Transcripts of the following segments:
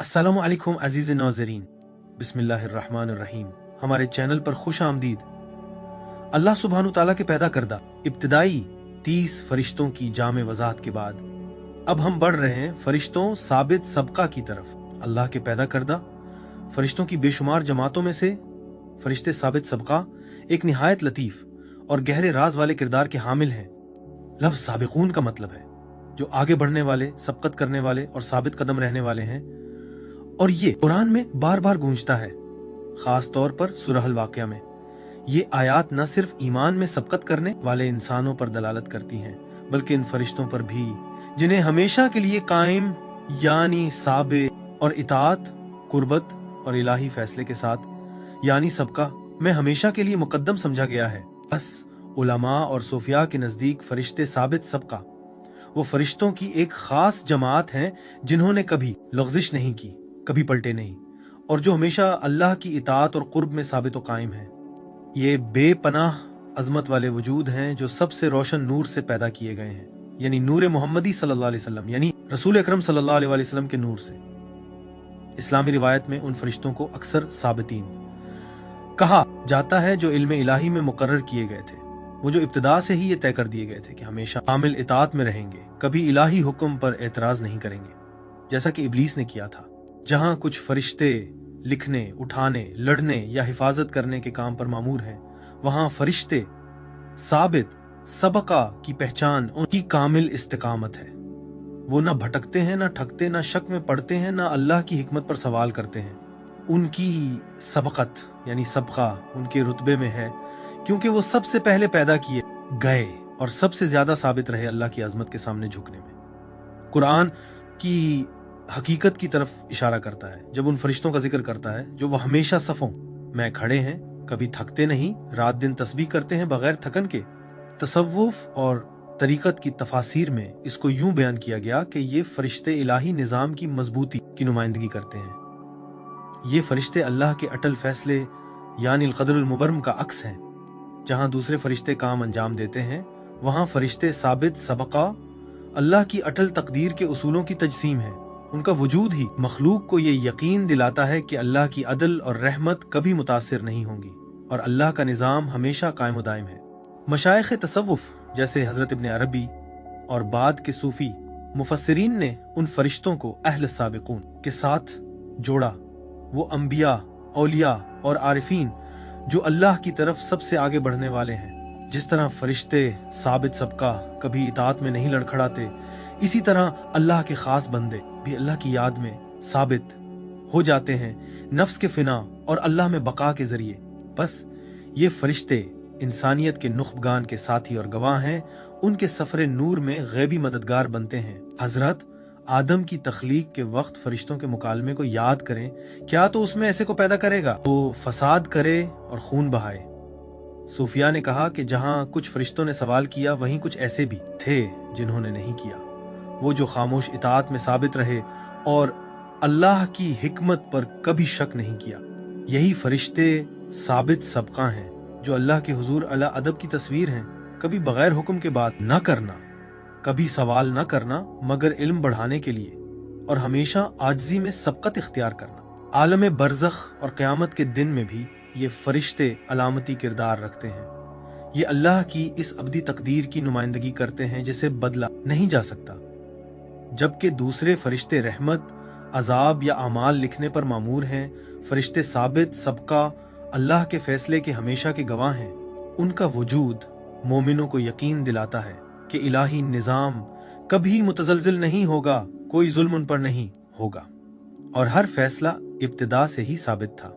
अस्सलामु अलैकुम अजीज नाज़रीन, बिस्मिल्लाहिर्रहमानिर्रहीम। हमारे चैनल पर खुश आमदीद। अल्लाह सुब्हानु ताला के पैदा करदा इब्तिदाई 30 फरिश्तों की जामे वजाहत के बाद अब हम बढ़ रहे हैं फरिश्तों साबित सबका की तरफ। अल्लाह के पैदा करदा फरिश्तों की बेशुमार जमातों में से फरिश्ते साबित सबका एक निहायत लतीफ और गहरे राज वाले किरदार के हामिल हैं। लफ्ज़ साबिकून का मतलब है जो आगे बढ़ने वाले, सबकत करने वाले और साबित कदम रहने वाले हैं, और ये कुरान में बार बार गूंजता है, खास तौर पर सूरह अल वाक़िया में। ये आयात न सिर्फ ईमान में सबकत करने वाले इंसानों पर दलालत करती हैं, बल्कि इन फरिश्तों पर भी जिन्हें हमेशा के लिए कायम यानी साबे और इताअत, कुर्बत और इलाही फैसले के साथ यानी सबका में हमेशा के लिए मुकद्दम समझा गया है। बस उलमा और सूफिया के नजदीक फरिश्ते साबित सबका वो फरिश्तों की एक खास जमात हैं जिन्होंने कभी लग़ज़िश नहीं की, कभी पलटे नहीं, और जो हमेशा अल्लाह की इताअत और कुर्ब में साबित व कायम है। ये बेपनाह अजमत वाले वजूद हैं जो सबसे रोशन नूर से पैदा किए गए हैं, यानी नूर मोहम्मदी सल्लल्लाहु अलैहि वसल्लम, यानी रसूल अकरम सल्लल्लाहु अलैहि वसल्लम के नूर से। इस्लामी रिवायत में उन फरिश्तों को अक्सर साबितीन कहा जाता है जो इल्म इलाही में मुकर्रर किए गए थे, वो जो इब्तिदा से ही ये तय कर दिए गए थे कि हमेशा कामिल इताअत में रहेंगे, कभी इलाही हुक्म पर एतराज नहीं करेंगे, जैसा कि इब्लीस ने किया था। जहां कुछ फरिश्ते लिखने, उठाने, लड़ने या हिफाजत करने के काम पर मामूर हैं, वहां फरिश्ते साबित सबका की पहचान उनकी कामिल इस्तिकामत है। वो ना भटकते हैं, ना ठगते, ना शक में पड़ते हैं, ना अल्लाह की हिकमत पर सवाल करते हैं। उनकी सबकत यानी सबका उनके रुतबे में है क्योंकि वो सबसे पहले पैदा किए गए और सबसे ज्यादा साबित रहे अल्लाह की अजमत के सामने झुकने में। कुरान की हकीकत की तरफ इशारा करता है जब उन फरिश्तों का जिक्र करता है जो वो हमेशा सफों में खड़े हैं, कभी थकते नहीं, रात दिन तस्बीह करते हैं बगैर थकन के। तसव्वुफ और तरीकत की तफासिर में इसको यूं बयान किया गया कि ये फरिश्ते इलाही निज़ाम की मजबूती की नुमाइंदगी करते हैं। ये फरिश्ते अल्लाह के अटल फैसले यानी क़दरुल मुबर्रम का अक्स हैं। जहां दूसरे फरिश्ते काम अंजाम देते हैं, वहां फरिश्ते साबित सबका अल्लाह की अटल तकदीर के उसूलों की तजसीम है। उनका वजूद ही मखलूक को ये यकीन दिलाता है कि अल्लाह की अदल और रहमत कभी मुतासिर नहीं होंगी और अल्लाह का निज़ाम हमेशा कायम व दायम है। मशाइख तसव्वुफ जैसे हजरत इब्न अरबी और बाद के सूफी मुफस्सिरीन ने उन फरिश्तों को अहल साबिकून के साथ जोड़ा। वो अंबिया, औलिया और आरिफीन जो अल्लाह की तरफ सबसे आगे बढ़ने वाले हैं। जिस तरह फरिश्ते साबित सबका कभी इताअत में नहीं लड़खड़ाते, इसी तरह अल्लाह के खास बंदे भी अल्लाह की याद में साबित हो जाते हैं, नफ्स के फिना और अल्लाह में बका के जरिए। बस ये फरिश्ते इंसानियत के नुख्बगान के साथी और गवाह हैं, उनके सफरे नूर में गैबी मददगार बनते हैं। हजरत आदम की तख्लीक के वक्त फरिश्तों के मुकालमे को याद करें, क्या तो उसमें ऐसे को पैदा करेगा वो फसाद करे और खून बहाए। सूफिया ने कहा कि जहां कुछ फरिश्तों ने सवाल किया, वहीं कुछ ऐसे भी थे जिन्होंने नहीं किया। वो जो खामोश इताअत में साबित रहे और अल्लाह की हिकमत पर कभी शक नहीं किया। यही फरिश्ते साबित सबका हैं जो अल्लाह के हुजूर अला अदब की तस्वीर हैं। कभी बगैर हुक्म के बात न करना, कभी सवाल न करना मगर इल्म बढ़ाने के लिए, और हमेशा आजिज़ी में सबकत इख्तियार करना। आलम बरज़ख और क़यामत के दिन में भी ये फरिश्ते अलामती किरदार रखते हैं। ये अल्लाह की इस अबदी तकदीर की नुमाइंदगी करते हैं जिसे बदला नहीं जा सकता। जबकि दूसरे फरिश्ते रहमत, अजाब या अमाल लिखने पर मामूर हैं, फरिश्ते साबित सबका अल्लाह के फैसले के हमेशा के गवाह हैं। उनका वजूद मोमिनों को यकीन दिलाता है कि इलाही निज़ाम कभी मुतज़लज़िल नहीं होगा, कोई जुल्म उन पर नहीं होगा, और हर फैसला इब्तिदा से ही साबित था।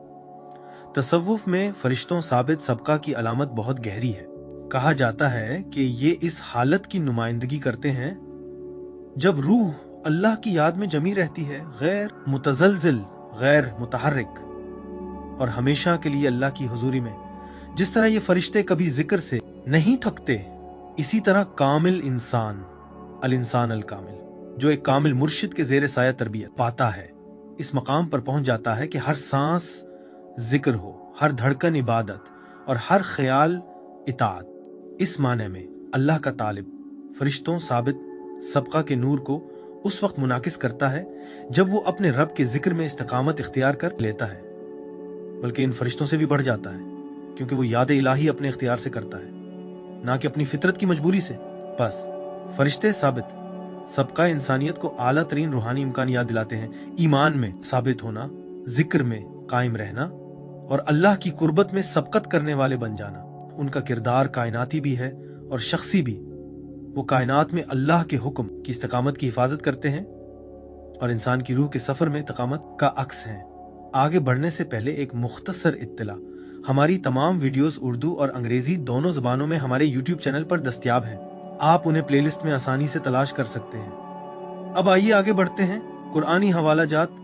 तसव्वुफ में फरिश्तों साबित सबका की अलामत बहुत गहरी है। कहा जाता है कि ये इस हालत की नुमाइंदगी करते हैं जब रूह अल्लाह की याद में जमी रहती है, गैर मुतज़लज़िल, गैर मुतहर्रिक, और हमेशा के लिए अल्लाह की हुजूरी में। जिस तरह ये फरिश्ते कभी जिक्र से नहीं थकते, इसी तरह कामिल इंसान, अल इंसान अल कामिल, जो एक कामिल मुर्शिद के ज़ेर साया तरबियत पाता है, इस मकाम पर पहुंच जाता है कि हर सांस जिक्र हो, हर धड़कन इबादत और हर ख्याल इताअत। इस माने में अल्लाह का तालिब फरिश्तों साबित सबका के नूर को उस वक्त मुनाकिस करता है जब वो अपने रब के जिक्र में इस्तिकामत इख्तियार कर लेता है, बल्कि इन फरिश्तों से भी बढ़ जाता है, क्योंकि वो याद इलाही अपने इख्तियार से करता है, ना कि अपनी फितरत की मजबूरी से। बस फरिश्ते साबित सबका इंसानियत को आला तरीन रूहानी इम्कान याद दिलाते हैं, ईमान में साबित होना, जिक्र में कायम रहना और अल्लाह की कुर्बत में सबकत करने वाले बन जाना। उनका किरदार कायनाती भी है और शख्सी भी। वो कायनात में अल्लाह के हुक्म की इस्तिकामत की हिफाजत करते हैं और इंसान की रूह के सफर में इस्तिकामत का अक्स हैं। आगे बढ़ने से पहले एक मुख्तसर इत्तला, हमारी तमाम वीडियोस उर्दू और अंग्रेजी दोनों जबानों में हमारे यूट्यूब चैनल पर दस्तयाब हैं। आप उन्हें प्लेलिस्ट में आसानी से तलाश कर सकते हैं। अब आइए आगे बढ़ते हैं। कुरानी हवाला जात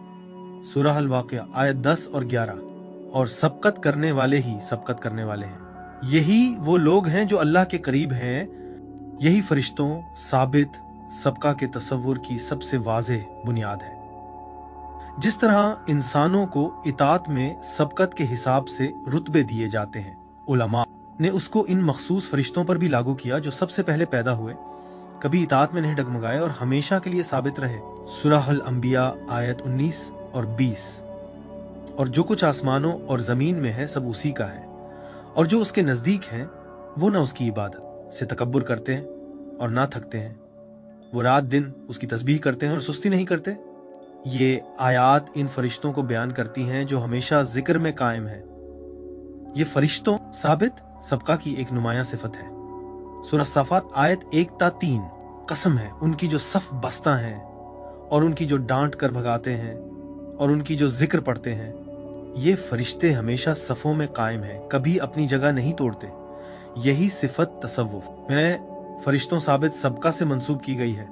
सूरह अल वाक़िया आयत 10 और 11, और सबकत करने वाले ही सबकत करने वाले हैं। यही वो लोग हैं जो अल्लाह के करीब हैं। यही फरिश्तों साबित सबका के तसव्वुर की सबसे वाज़ेह बुनियाद है। जिस तरह इंसानों को इताअत में सबकत के हिसाब से रुतबे दिए जाते हैं, उलमा ने उसको इन मखसूस फरिश्तों पर भी लागू किया जो सबसे पहले पैदा हुए, कभी इताअत में नहीं डगमगाए और हमेशा के लिए साबित रहे। सूरह अल अंबिया आयत 19 और 20। और जो कुछ आसमानों और जमीन में है सब उसी का है, और जो उसके नजदीक हैं वो ना उसकी इबादत से तकब्बुर करते हैं और ना थकते हैं। वो रात दिन उसकी तस्बीह करते हैं और सुस्ती नहीं करते। ये आयात इन फरिश्तों को बयान करती हैं जो हमेशा जिक्र में कायम है। ये फरिश्तों साबित सबका की एक नुमाया सिफत है। सूरह सफ़ात आयत 1 ता 3। कसम है उनकी जो सफ बस्ता हैं और उनकी जो डांट कर भगाते हैं और उनकी जो जिक्र पढ़ते हैं। ये फरिश्ते हमेशा सफों में कायम हैं, कभी अपनी जगह नहीं तोड़ते। यही सिफत तसव्वुफ में फरिश्तों साबित सबका से मंसूब की गई है।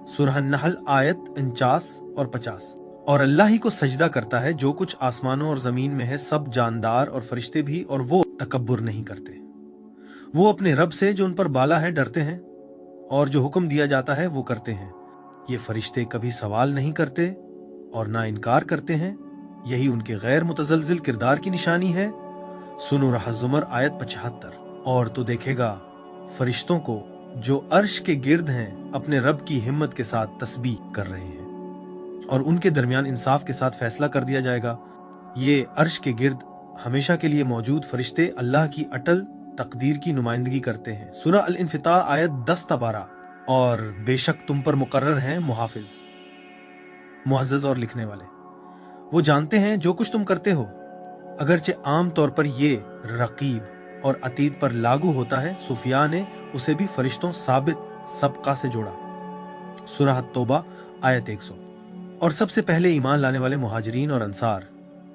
सूरह नहल आयत 49 और 50। और अल्लाह ही को सजदा करता है जो कुछ आसमानों और जमीन में है, सब जानदार और फरिश्ते भी, और वो तकब्बुर नहीं करते। वो अपने रब से जो उन पर बाला है डरते हैं और जो हुक्म दिया जाता है वो करते हैं। ये फरिश्ते कभी सवाल नहीं करते और ना इनकार करते हैं। यही उनके गैर मुतज़लज़िल किरदार की निशानी है। सुनो रहा ज़ुमर आयत 75। और तो देखेगा फरिश्तों को जो अर्श के गिर्द हैं अपने रब की हिम्मत के साथ तस्बीह कर रहे हैं, और उनके दरमियान इंसाफ के साथ फैसला कर दिया जाएगा। ये अर्श के गिर्द हमेशा के लिए मौजूद फरिश्ते अल्लाह की अटल तकदीर की नुमाइंदगी करते हैं। सूरह अल इन्फितार आयत 10 ता 12। और बेशक तुम पर मुकर्रर हैं मुहाफिज, मुअज़्ज़ज़ और लिखने वाले। वो जानते हैं जो कुछ तुम करते हो। अगरचे आम तौर पर ये रकीब और अतीद पर लागू होता है, सुफिया ने उसे भी फरिश्तों साबित सबका से जोड़ा। सूरह तौबा आयत 100। और सबसे पहले ईमान लाने वाले मुहाजिरीन और अंसार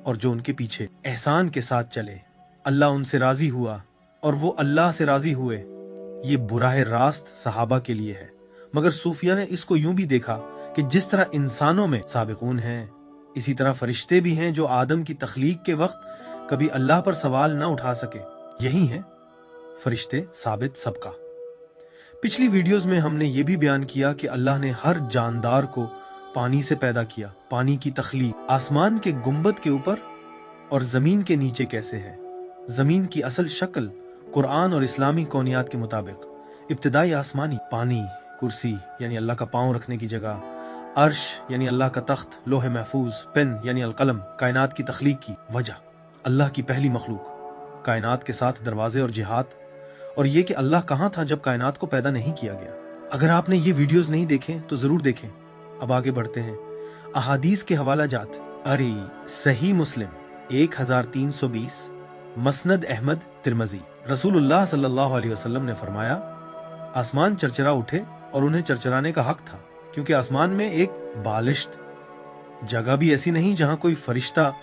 और जो उनके पीछे एहसान के साथ चले, अल्लाह उनसे राजी हुआ और वो अल्लाह से राजी हुए। ये बुराह रास्त सहाबा के लिए है। मगर सूफिया ने इसको यूं भी देखा कि जिस तरह इंसानों में साबिकून हैं, इसी तरह फरिश्ते भी हैं जो आदम की तख्लीक के वक्त कभी अल्लाह पर सवाल न उठा सके। यही है फरिश्ते साबित सबका। पिछली वीडियोस में हमने ये भी बयान किया कि अल्लाह ने हर जानदार को पानी से पैदा किया। पानी की तख्लीक आसमान के गुंबद के ऊपर और जमीन के नीचे कैसे है। जमीन की असल शक्ल कुरान और इस्लामी कौनियात के मुताबिक इब्तिदाई आसमानी पानी, कुर्सी यानी अल्लाह का पांव रखने की जगह, अर्श यानी अल्लाह का तख्त, लोहे महफूज, पेन यानी अलकलम। कायनात की तख्लीक की वजह अल्लाह की पहली मखलूक, कायनात के साथ दरवाजे और जिहाद, और ये कि अल्लाह कहाँ था जब कायनात को पैदा नहीं किया गया। अगर आपने ये वीडियोस नहीं देखे तो जरूर देखें। अब आगे बढ़ते हैं। अहादीस के हवाला जात सही मुस्लिम 1320, मसनद अहमद तिरमजी। रसूलुल्लाह सल्लल्लाहु अलैहि वसल्लम ने फरमाया, आसमान चरचरा उठे और उन्हें चरचराने का हक था, क्योंकि आसमान में एक बालिश्त जगह भी ऐसी नहीं जहां कोई फरिश्ता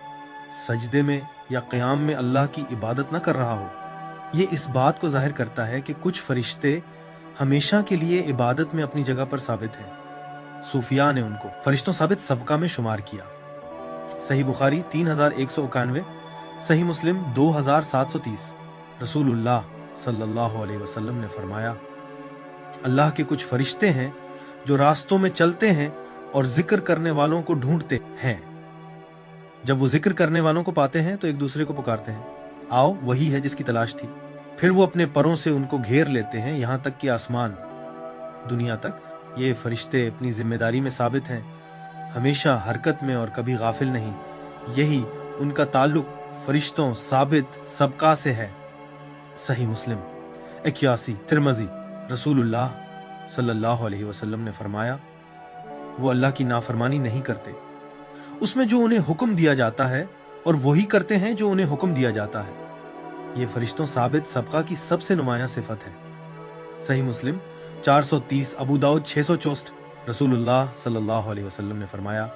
सजदे में या क़याम में अल्लाह की इबादत न कर रहा हो। ये इस बात को जाहिर करता है कि कुछ फरिश्ते हमेशा के लिए इबादत में अपनी जगह पर साबित हैं। सूफिया ने उनको फरिश्तों साबित सबका में शुमार किया। सही बुखारी 3191, सही मुस्लिम 2730। रसूलुल्लाह सल्लल्लाहु अलैहि वसल्लम ने फरमाया, अल्लाह के कुछ फरिश्ते हैं जो रास्तों में चलते हैं और जिक्र करने वालों को ढूंढते हैं। जब वो जिक्र करने वालों को पाते हैं तो एक दूसरे को पुकारते हैं, आओ वही है जिसकी तलाश थी। फिर वो अपने परों से उनको घेर लेते हैं, यहां तक कि आसमान दुनिया तक ये फरिश्ते अपनी जिम्मेदारी में साबित हैं, हमेशा हरकत में और कभी गाफिल नहीं। यही उनका ताल्लुक फरिश्तों साबित सबका से है। सही मुस्लिम 81 तिरमजी। रसूलुल्लाह सल्लल्लाहु अलैहि वसल्लम ने फरमाया, वो अल्लाह की नाफरमानी नहीं करते, उसमें जो उन्हें हुक्म दिया जाता है, और वही करते हैं जो उन्हें हुक्म दिया जाता है। ये फरिश्तों साबित सबका की सबसे नुमायां सिफत है। सही मुस्लिम 430। अबू दाऊद 664। रसूलुल्लाह सल्लल्लाहु अलैहि वसल्लम ने फरमाया,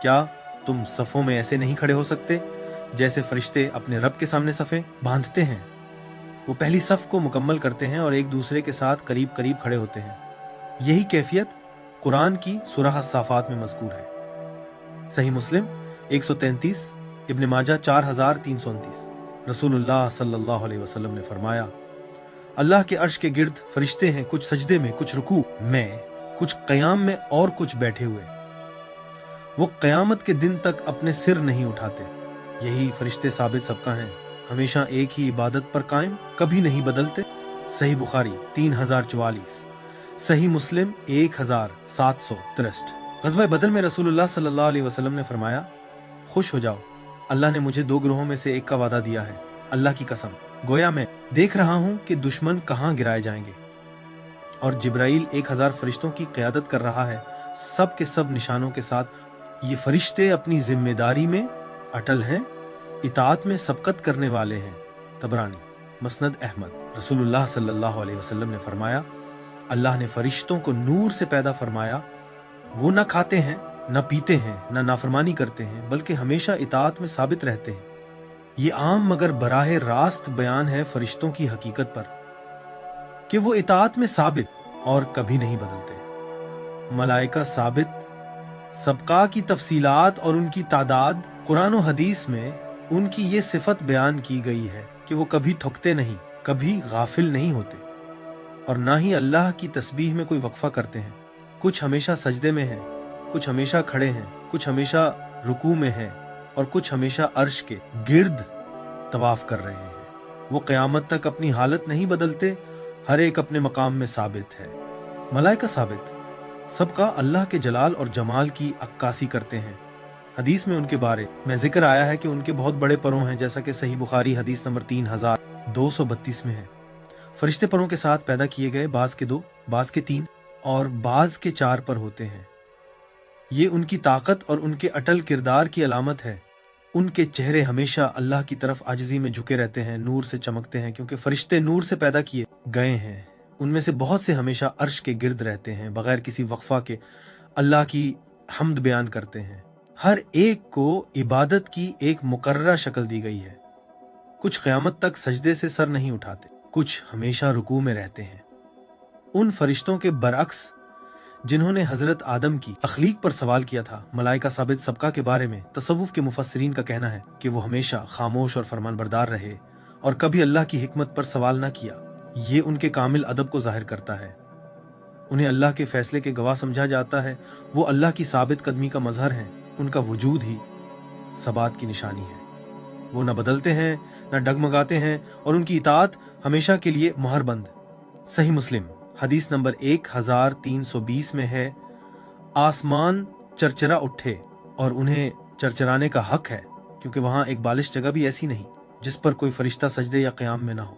क्या तुम सफ़ों में ऐसे नहीं खड़े हो सकते जैसे फरिश्ते अपने रब के सामने सफ़े बांधते हैं। वो पहली सफ़ को मुकम्मल करते हैं और एक दूसरे के साथ करीब करीब खड़े होते हैं। यही कैफियत कुरान की सूरह साफात में मज़कूर है। सही मुस्लिम 133। इब्न माजा 4329। रसूलुल्लाह सल्लल्लाहु अलैहि वसल्लम ने फरमाया, अल्लाह के अर्श के गिर्द फरिश्ते हैं, कुछ सजदे में, कुछ रुकू में, कुछ क़याम में और कुछ बैठे हुए। वो क़यामत के दिन तक अपने सिर नहीं उठाते। यही फरिश्ते साबित सबका हैं, हमेशा एक ही इबादत पर कायम, कभी नहीं बदलते। सही बुखारी 3044। सही मुस्लिम 1763। ग़ज़वा बदर में रसूलुल्लाह सल्लल्लाहु अलैहि वसल्लम ने फरमाया, खुश हो जाओ, अल्लाह ने मुझे 2 ग्रोहों में से एक का वादा दिया है। अल्लाह की कसम, गोया मैं देख रहा हूं कि दुश्मन कहां गिराए जाएंगे, और जिब्राइल 1000 फरिश्तों की क़यादत कर रहा है, सब के सब निशानों के साथ। ये फरिश्ते अपनी जिम्मेदारी में अटल हैं, इताअत में सबकत करने वाले हैं। तबरानी मसनद अहमद। रसूलुल्लाह सल्लल्लाहु अलैहि वसल्लम ने फरमाया, अल्लाह ने फरिश्तों को नूर से पैदा फरमाया। वो न खाते हैं, न पीते हैं, न नाफरमानी करते हैं, बल्कि हमेशा इताअत में साबित रहते हैं। ये आम मगर बराह रास्त बयान है फरिश्तों की हकीकत पर कि वो इताअत में साबित और कभी नहीं बदलते। मलाइका साबित सबका की तफसीलात और उनकी तादाद कुरान और हदीस में उनकी ये सिफत बयान की गई है कि वो कभी थकते नहीं, कभी गाफिल नहीं होते, और ना ही अल्लाह की तस्बीह में कोई वक्फा करते हैं। कुछ हमेशा सजदे में हैं, कुछ हमेशा खड़े हैं, कुछ हमेशा रुकू में हैं, और कुछ हमेशा अर्श के गिर्द तवाफ कर रहे हैं। वो क़यामत तक अपनी हालत नहीं बदलते, हर एक अपने मकाम में साबित है। मलाइका साबित सबका अल्लाह के जलाल और जमाल की अक्कासी करते हैं। हदीस में उनके बारे में जिक्र आया है कि उनके बहुत बड़े परों हैं, जैसा कि सही बुखारी हदीस नंबर 3232 में है। फरिश्ते परों के साथ पैदा किए गए बाज के 2, बाज के 3 और बाज के 4 पर होते हैं। ये उनकी ताकत और उनके अटल किरदार की अलामत है। उनके चेहरे हमेशा अल्लाह की तरफ आजिज़ी में झुके रहते हैं, नूर से चमकते हैं, क्योंकि फरिश्ते नूर से पैदा किए गए हैं। उनमें से बहुत से हमेशा अर्श के गिर्द रहते हैं, बगैर किसी वक्फा के अल्लाह की हम्द बयान करते हैं। हर एक को इबादत की एक मुकर्ररा शक्ल दी गई है। कुछ क़यामत तक सजदे से सर नहीं उठाते, कुछ हमेशा रुकू में रहते हैं। उन फरिश्तों के बरअक्स जिन्होंने हजरत आदम की तख्लीक पर सवाल किया था, मलाइका साबित सबका के बारे में तसव्वुफ के मुफस्सिरीन का कहना है कि वो हमेशा खामोश और फरमानबरदार रहे और कभी अल्लाह की हिकमत पर सवाल ना किया। ये उनके कामिल अदब को जाहिर करता है। उन्हें अल्लाह के फैसले के गवाह समझा जाता है। वो अल्लाह की साबित कदमी का मजहर है। उनका वजूद ही सबात की निशानी है। वो न बदलते हैं, न डगमगाते हैं, और उनकी इताअत हमेशा के लिए मुहरबंद। सही मुस्लिम हदीस नंबर 1320 में है, आसमान चरचरा उठे और उन्हें चरचराने का हक है, क्योंकि वहां एक बालिश जगह भी ऐसी नहीं जिस पर कोई फरिश्ता सजदे या क़याम में ना हो।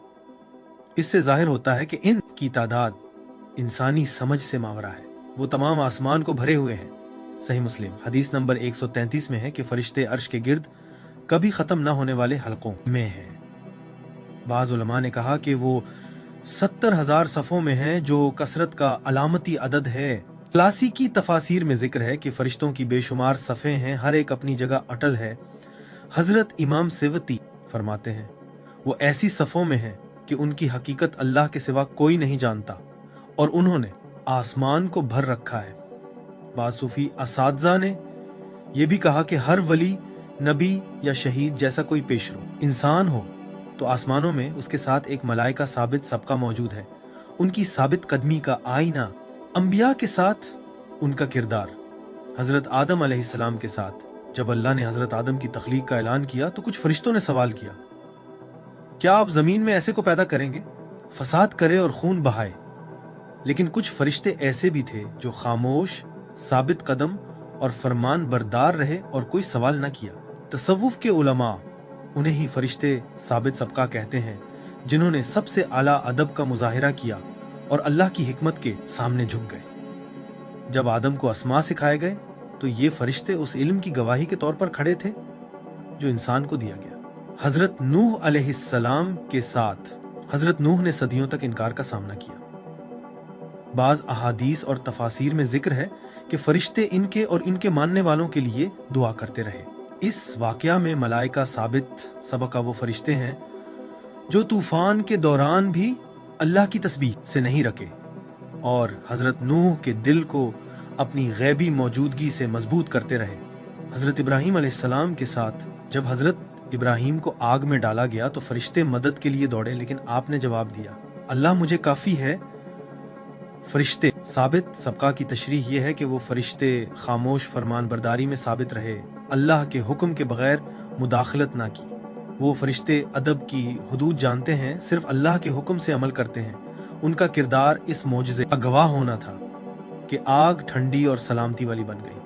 इससे जाहिर होता है कि इन की तादाद इंसानी समझ से मावरा है। वो तमाम आसमान को भरे हुए हैं। सही मुस्लिम हदीस नंबर 133 में है कि फरिश्ते अर्श के गिर्द कभी खत्म ना होने वाले हलकों में हैं। बाज़ उलमा ने कहा कि वो 70,000 सफ़ों में हैं, जो कसरत का अलामती अदद है। क्लासिकी तफासिर में जिक्र है कि फरिश्तों की बेशुमार सफ़े हैं, हर एक अपनी जगह अटल है। हजरत इमाम सिवती फरमाते हैं, वो ऐसी सफ़ों में हैं कि उनकी हकीकत अल्लाह के सिवा कोई नहीं जानता, और उन्होंने आसमान को भर रखा है। बाज़ सूफी असातिज़ा ने यह भी कहा कि हर वली, नबी या शहीद जैसा कोई पेशरो इंसान हो तो आसमानों में उसके साथ एक मलाइका साबित सबका मौजूद है। उनकी साबित कदमी का आईना, अंबिया के साथ उनका किरदार। हजरत आदम अलैहिस्सलाम के साथ जब अल्लाह ने हजरत आदम की तख्लीक का ऐलान किया तो कुछ फरिश्तों ने सवाल किया, क्या आप जमीन में ऐसे को पैदा करेंगे फसाद करे और खून बहाए? लेकिन कुछ फरिश्ते ऐसे भी थे जो खामोश, साबित कदम और फरमान बरदार रहे और कोई सवाल न किया। तसव्वुफ के उलमा उन्हें ही फरिश्ते साबित सबका कहते हैं, जिन्होंने सबसे आला अदब का मुजाहिरा किया और अल्लाह की हिकमत के सामने झुक गए। जब आदम को अस्मा सिखाए गए तो ये फरिश्ते उस इल्म की गवाही के तौर पर खड़े थे जो इंसान को दिया गया। हजरत नूह अलैहिस्सलाम के साथ हजरत नूह ने सदियों तक इनकार का सामना किया। बाज अहादीस और तफासीर में जिक्र है कि फरिश्ते इनके और इनके मानने वालों के लिए दुआ करते रहे। इस वाकया में मलाइका साबित सबका वो फरिश्ते हैं जो तूफान के दौरान भी अल्लाह की तस्बीह से नहीं रखे और हजरत नूह के दिल को अपनी गैबी मौजूदगी से मजबूत करते रहे। हजरत इब्राहीम अलैहिस्सलाम के साथ जब हजरत इब्राहीम को आग में डाला गया तो फरिश्ते मदद के लिए दौड़े, लेकिन आपने जवाब दिया, अल्लाह मुझे काफी है। फरिश्ते साबित सबका की तशरीह यह है कि वो फरिश्ते खामोश फरमान बरदारी में साबित रहे, अल्लाह के हुक्म के बगैर मुदाखलत ना की। वो फरिश्ते अदब की हुदूद जानते हैं, सिर्फ अल्लाह के हुक्म से अमल करते हैं। उनका किरदार इस मोजज़े का गवाह होना था कि आग ठंडी और सलामती वाली बन गई।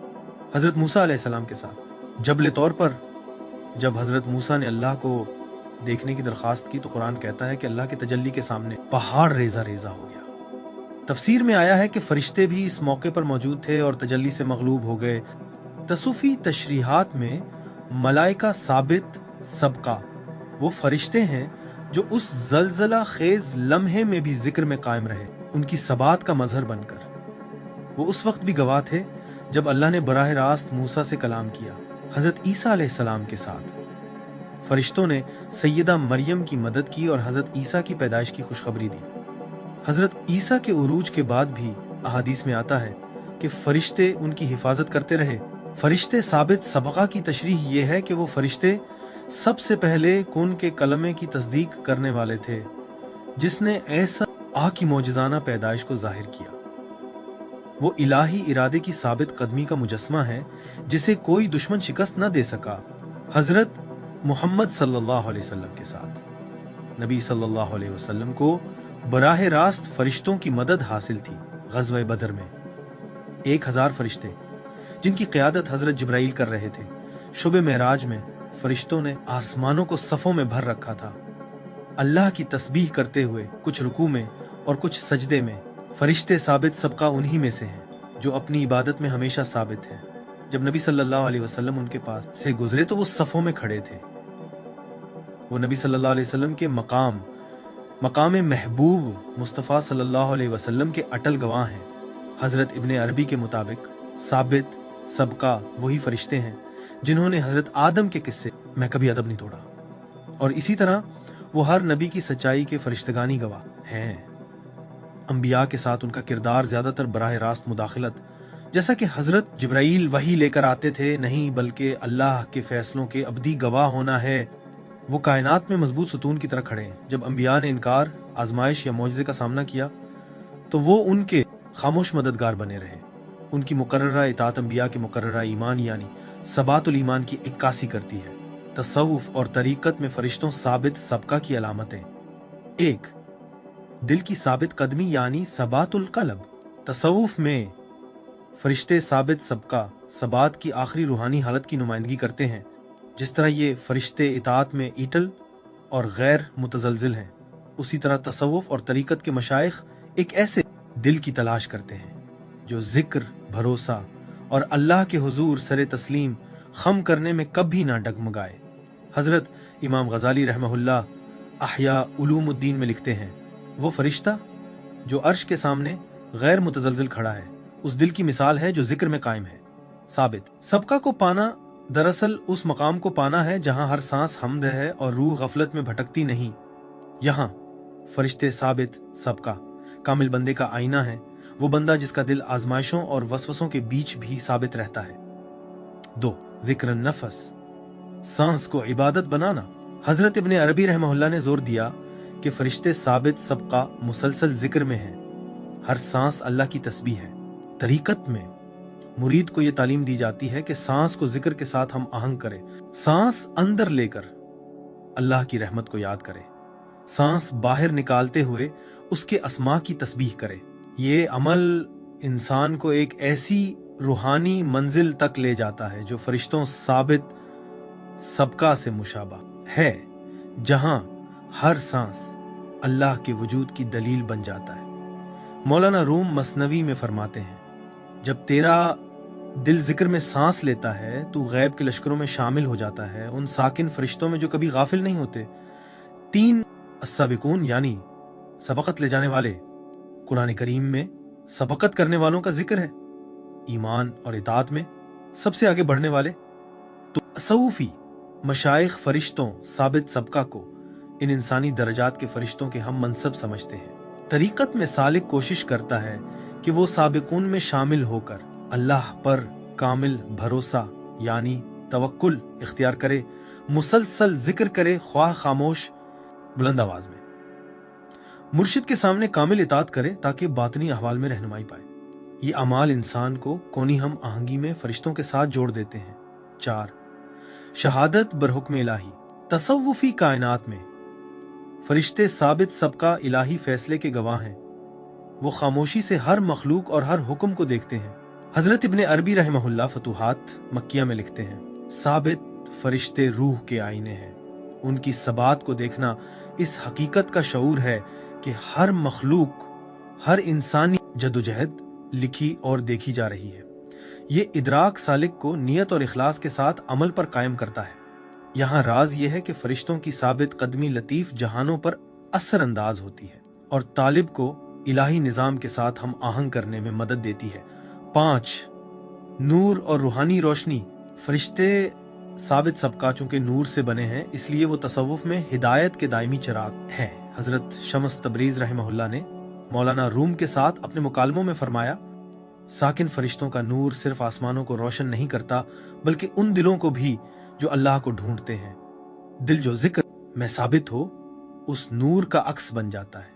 हजरत मूसा अलैहिस्सलाम के साथ जबल तौर पर जब हजरत मूसा ने अल्लाह को देखने की दरखास्त की तो कुरान कहता है कि अल्लाह के तजल्ली के सामने पहाड़ रेजा रेजा हो गया। तफसीर में आया है कि फरिश्ते भी इस मौके पर मौजूद थे और तजल्ली से मगलूब हो गए। तसूफी तशरीहात में मलाइका साबित सबका वो फरिश्ते हैं जो उस जलजला खेज लम्हे में भी जिक्र में कायम रहे, उनकी सबात का मजहर बनकर। वो उस वक्त भी गवाह थे जब अल्लाह ने बराह रास्त मूसा से कलाम किया। हजरत ईसा अलैहिस्सलाम के साथ फरिश्तों ने सैयदा मरियम की मदद की और हजरत ईसा की पैदाइश की खुशखबरी दी। हजरत ईसा के उरूज के बाद भी अहादीस में आता है कि फरिश्ते उनकी हिफाजत करते रहे। फरिश्ते साबित सबका की तशरीह ये है कि वो फरिश्ते सबसे पहले कुन के कलमे की तस्दीक करने वाले थे जिसने ऐसा आ की मौजज़ाना पैदाइश को जाहिर किया। वो इलाही इरादे की साबित कदमी का मुजस्मा है जिसे कोई दुश्मन शिकस्त न दे सका। हजरत मोहम्मद सल्लल्लाहु अलैहि वसल्लम के साथ नबी सल्लल्लाहु अलैहि वसल्लम को बराह रास्त फरिश्तों की मदद हासिल थी। ग़ज़वा बदर में 1000 फरिश्ते जिनकी क़यादत हजरत जिब्राइल कर रहे थे। शुबे मेराज में फरिश्तों ने आसमानों को सफ़ों में भर रखा था, अल्लाह की तस्बीह करते हुए, कुछ रुकू में और कुछ सजदे में। फरिश्ते साबित सबका उन्हीं में से हैं जो अपनी इबादत में हमेशा साबित हैं। जब नबी सल्लल्लाहु अलैहि वसल्लम उनके पास से गुजरे तो वो सफ़ों में खड़े थे। वो नबी सल्लल्लाहु अलैहि वसल्लम के मकाम महबूब मुस्तफ़ा सल्लल्लाहु अलैहि वसल्लम के अटल गवाह हैं। हजरत इब्ने अरबी के मुताबिक साबित सबका वही फरिश्ते हैं जिन्होंने हजरत आदम के किस्से में कभी अदब नहीं तोड़ा, और इसी तरह वो हर नबी की सच्चाई के फरिश्तगानी गवाह हैं। अंबिया के साथ उनका किरदार ज्यादातर बराह रास्त मुदाखलत, जैसा कि हजरत जिब्राइल वही लेकर आते थे, नहीं बल्कि अल्लाह के फैसलों के अबदी गवाह होना है। वो कायनात में मजबूत सुतून की तरह खड़े हैं। जब अंबिया ने इनकार, आजमाइश या मौजज़े का सामना किया तो वो उनके खामोश मददगार बने रहे। उनकी मुकर्ररा इताअत अंबिया के मुकर्ररा ईमान यानी सबातुल ईमान की इक्कासी करती है। तसव्वुफ और तरीकत में फरिश्तों साबित सबका की अलामतें: 1. दिल की साबित कदमी यानी सबातुल कल्ब। तसव्वुफ में फरिश्ते साबित सबका सबात की आखिरी रूहानी हालत की नुमाइंदगी करते हैं। जिस तरह ये फरिश्ते इताअत में ईटल और गैर मुतजलजिल हैं, उसी तरह तसव्वुफ और तरीकत के मशाइख एक ऐसे दिल की तलाश करते हैं जो जिक्र, भरोसा और अल्लाह के हुजूर सरे तस्लीम खम करने में कभी ना डगमगाए। हजरत इमाम गजाली रहमहुल्लाह अहया उलूमुद्दीन में लिखते हैं, वो फरिश्ता जो अर्श के सामने गैर मुतजलजिल खड़ा है, उस दिल की मिसाल है जो जिक्र में कायम है। साबित सबका को पाना दरअसल उस मकाम को पाना है जहां हर सांस हमद है और रूह गफलत में भटकती नहीं। यहाँ फरिश्ते साबित सबका कामिल बंदे का आईना है, वो बंदा जिसका दिल आजमाइशों और वसवसों के बीच भी साबित रहता है। 2. जिक्र नफस, सांस को इबादत बनाना। हजरत इब्ने अरबी रहमहुल्लाह ने जोर दिया कि फरिश्ते साबित सबका मुसलसल जिक्र में है, हर सांस अल्लाह की तस्बीह है। तरीकत में मुरीद को यह तालीम दी जाती है कि सांस को जिक्र के साथ हम आहंग करें, सांस अंदर लेकर अल्लाह की रहमत को याद करें, सांस बाहर निकालते हुए उसके अस्मा की तस्बीह करें। ये अमल इंसान को एक ऐसी रूहानी मंजिल तक ले जाता है जो फरिश्तों साबित सबका से मुशाबा है, जहां हर सांस अल्लाह के वजूद की दलील बन जाता है। मौलाना रूम मसनवी में फरमाते हैं, जब तेरा दिल जिक्र में सांस लेता है तो गैब के लश्करों में शामिल हो जाता है, उन साकिन फरिश्तों में जो कभी गाफिल नहीं होते। 3 अस्साबिकून यानी सबकत ले जाने वाले। कुरान करीम में सबकत करने वालों का जिक्र है। ईमान और इताअत में सबसे आगे बढ़ने वाले। तो तसव्वुफी मशाइख फरिश्तों साबित सबका को इन इंसानी दर्जात के फरिश्तों के हम मनसब समझते हैं। तरीकत में सालिक कोशिश करता है कि वो साबिकून में शामिल होकर अल्लाह पर कामिल भरोसा यानी तवक्कुल इख्तियार करे, मुसलसल जिक्र करे, ख्वाह खामोश बुलंद आवाज में। मुर्शिद के सामने कामिल इताअत करे ताकि बातनी अहवाल में रहनुमाई पाए। ये अमाल इंसान को कोनी हम आहंगी में फरिश्तों के साथ जोड़ देते हैं। 4 शहादत बरहुक्म इलाही। तसव्वुफी कायनात में फरिश्ते साबित सबका इलाही फैसले के गवाह हैं। वो खामोशी से हर मखलूक और हर हुक्म को देखते हैं। हजरत इब्ने अरबी रहमहुल्लाह फतुहात मक्किया में लिखते हैं, साबित फरिश्ते रूह के आईने हैं। उनकी सबात को देखना इस हकीकत का शऊर है कि हर मखलूक, हर इंसानी जदोजहद लिखी और देखी जा रही है। ये इदराक सालिक को नियत और इखलास के साथ अमल पर कायम करता है। यहाँ राज ये है कि फरिश्तों की साबित कदमी लतीफ जहानों पर असर अंदाज होती है और तालिब को इलाही निजाम के साथ हम आहंग करने में मदद देती है। 5 नूर और रूहानी रोशनी। फरिश्ते साबित सबका चूंकि नूर से बने हैं, इसलिए वो तसव्वुफ में हिदायत के दायमी चिराग हैं। हजरत शम्स तबरीज रहमहुल्लाह ने मौलाना रूम के साथ अपने मुकालमों में फरमाया, साकिन फरिश्तों का नूर सिर्फ आसमानों को रोशन नहीं करता बल्कि उन दिलों को भी जो अल्लाह को ढूंढते हैं। दिल जो जिक्र में साबित हो उस नूर का अक्स बन जाता है।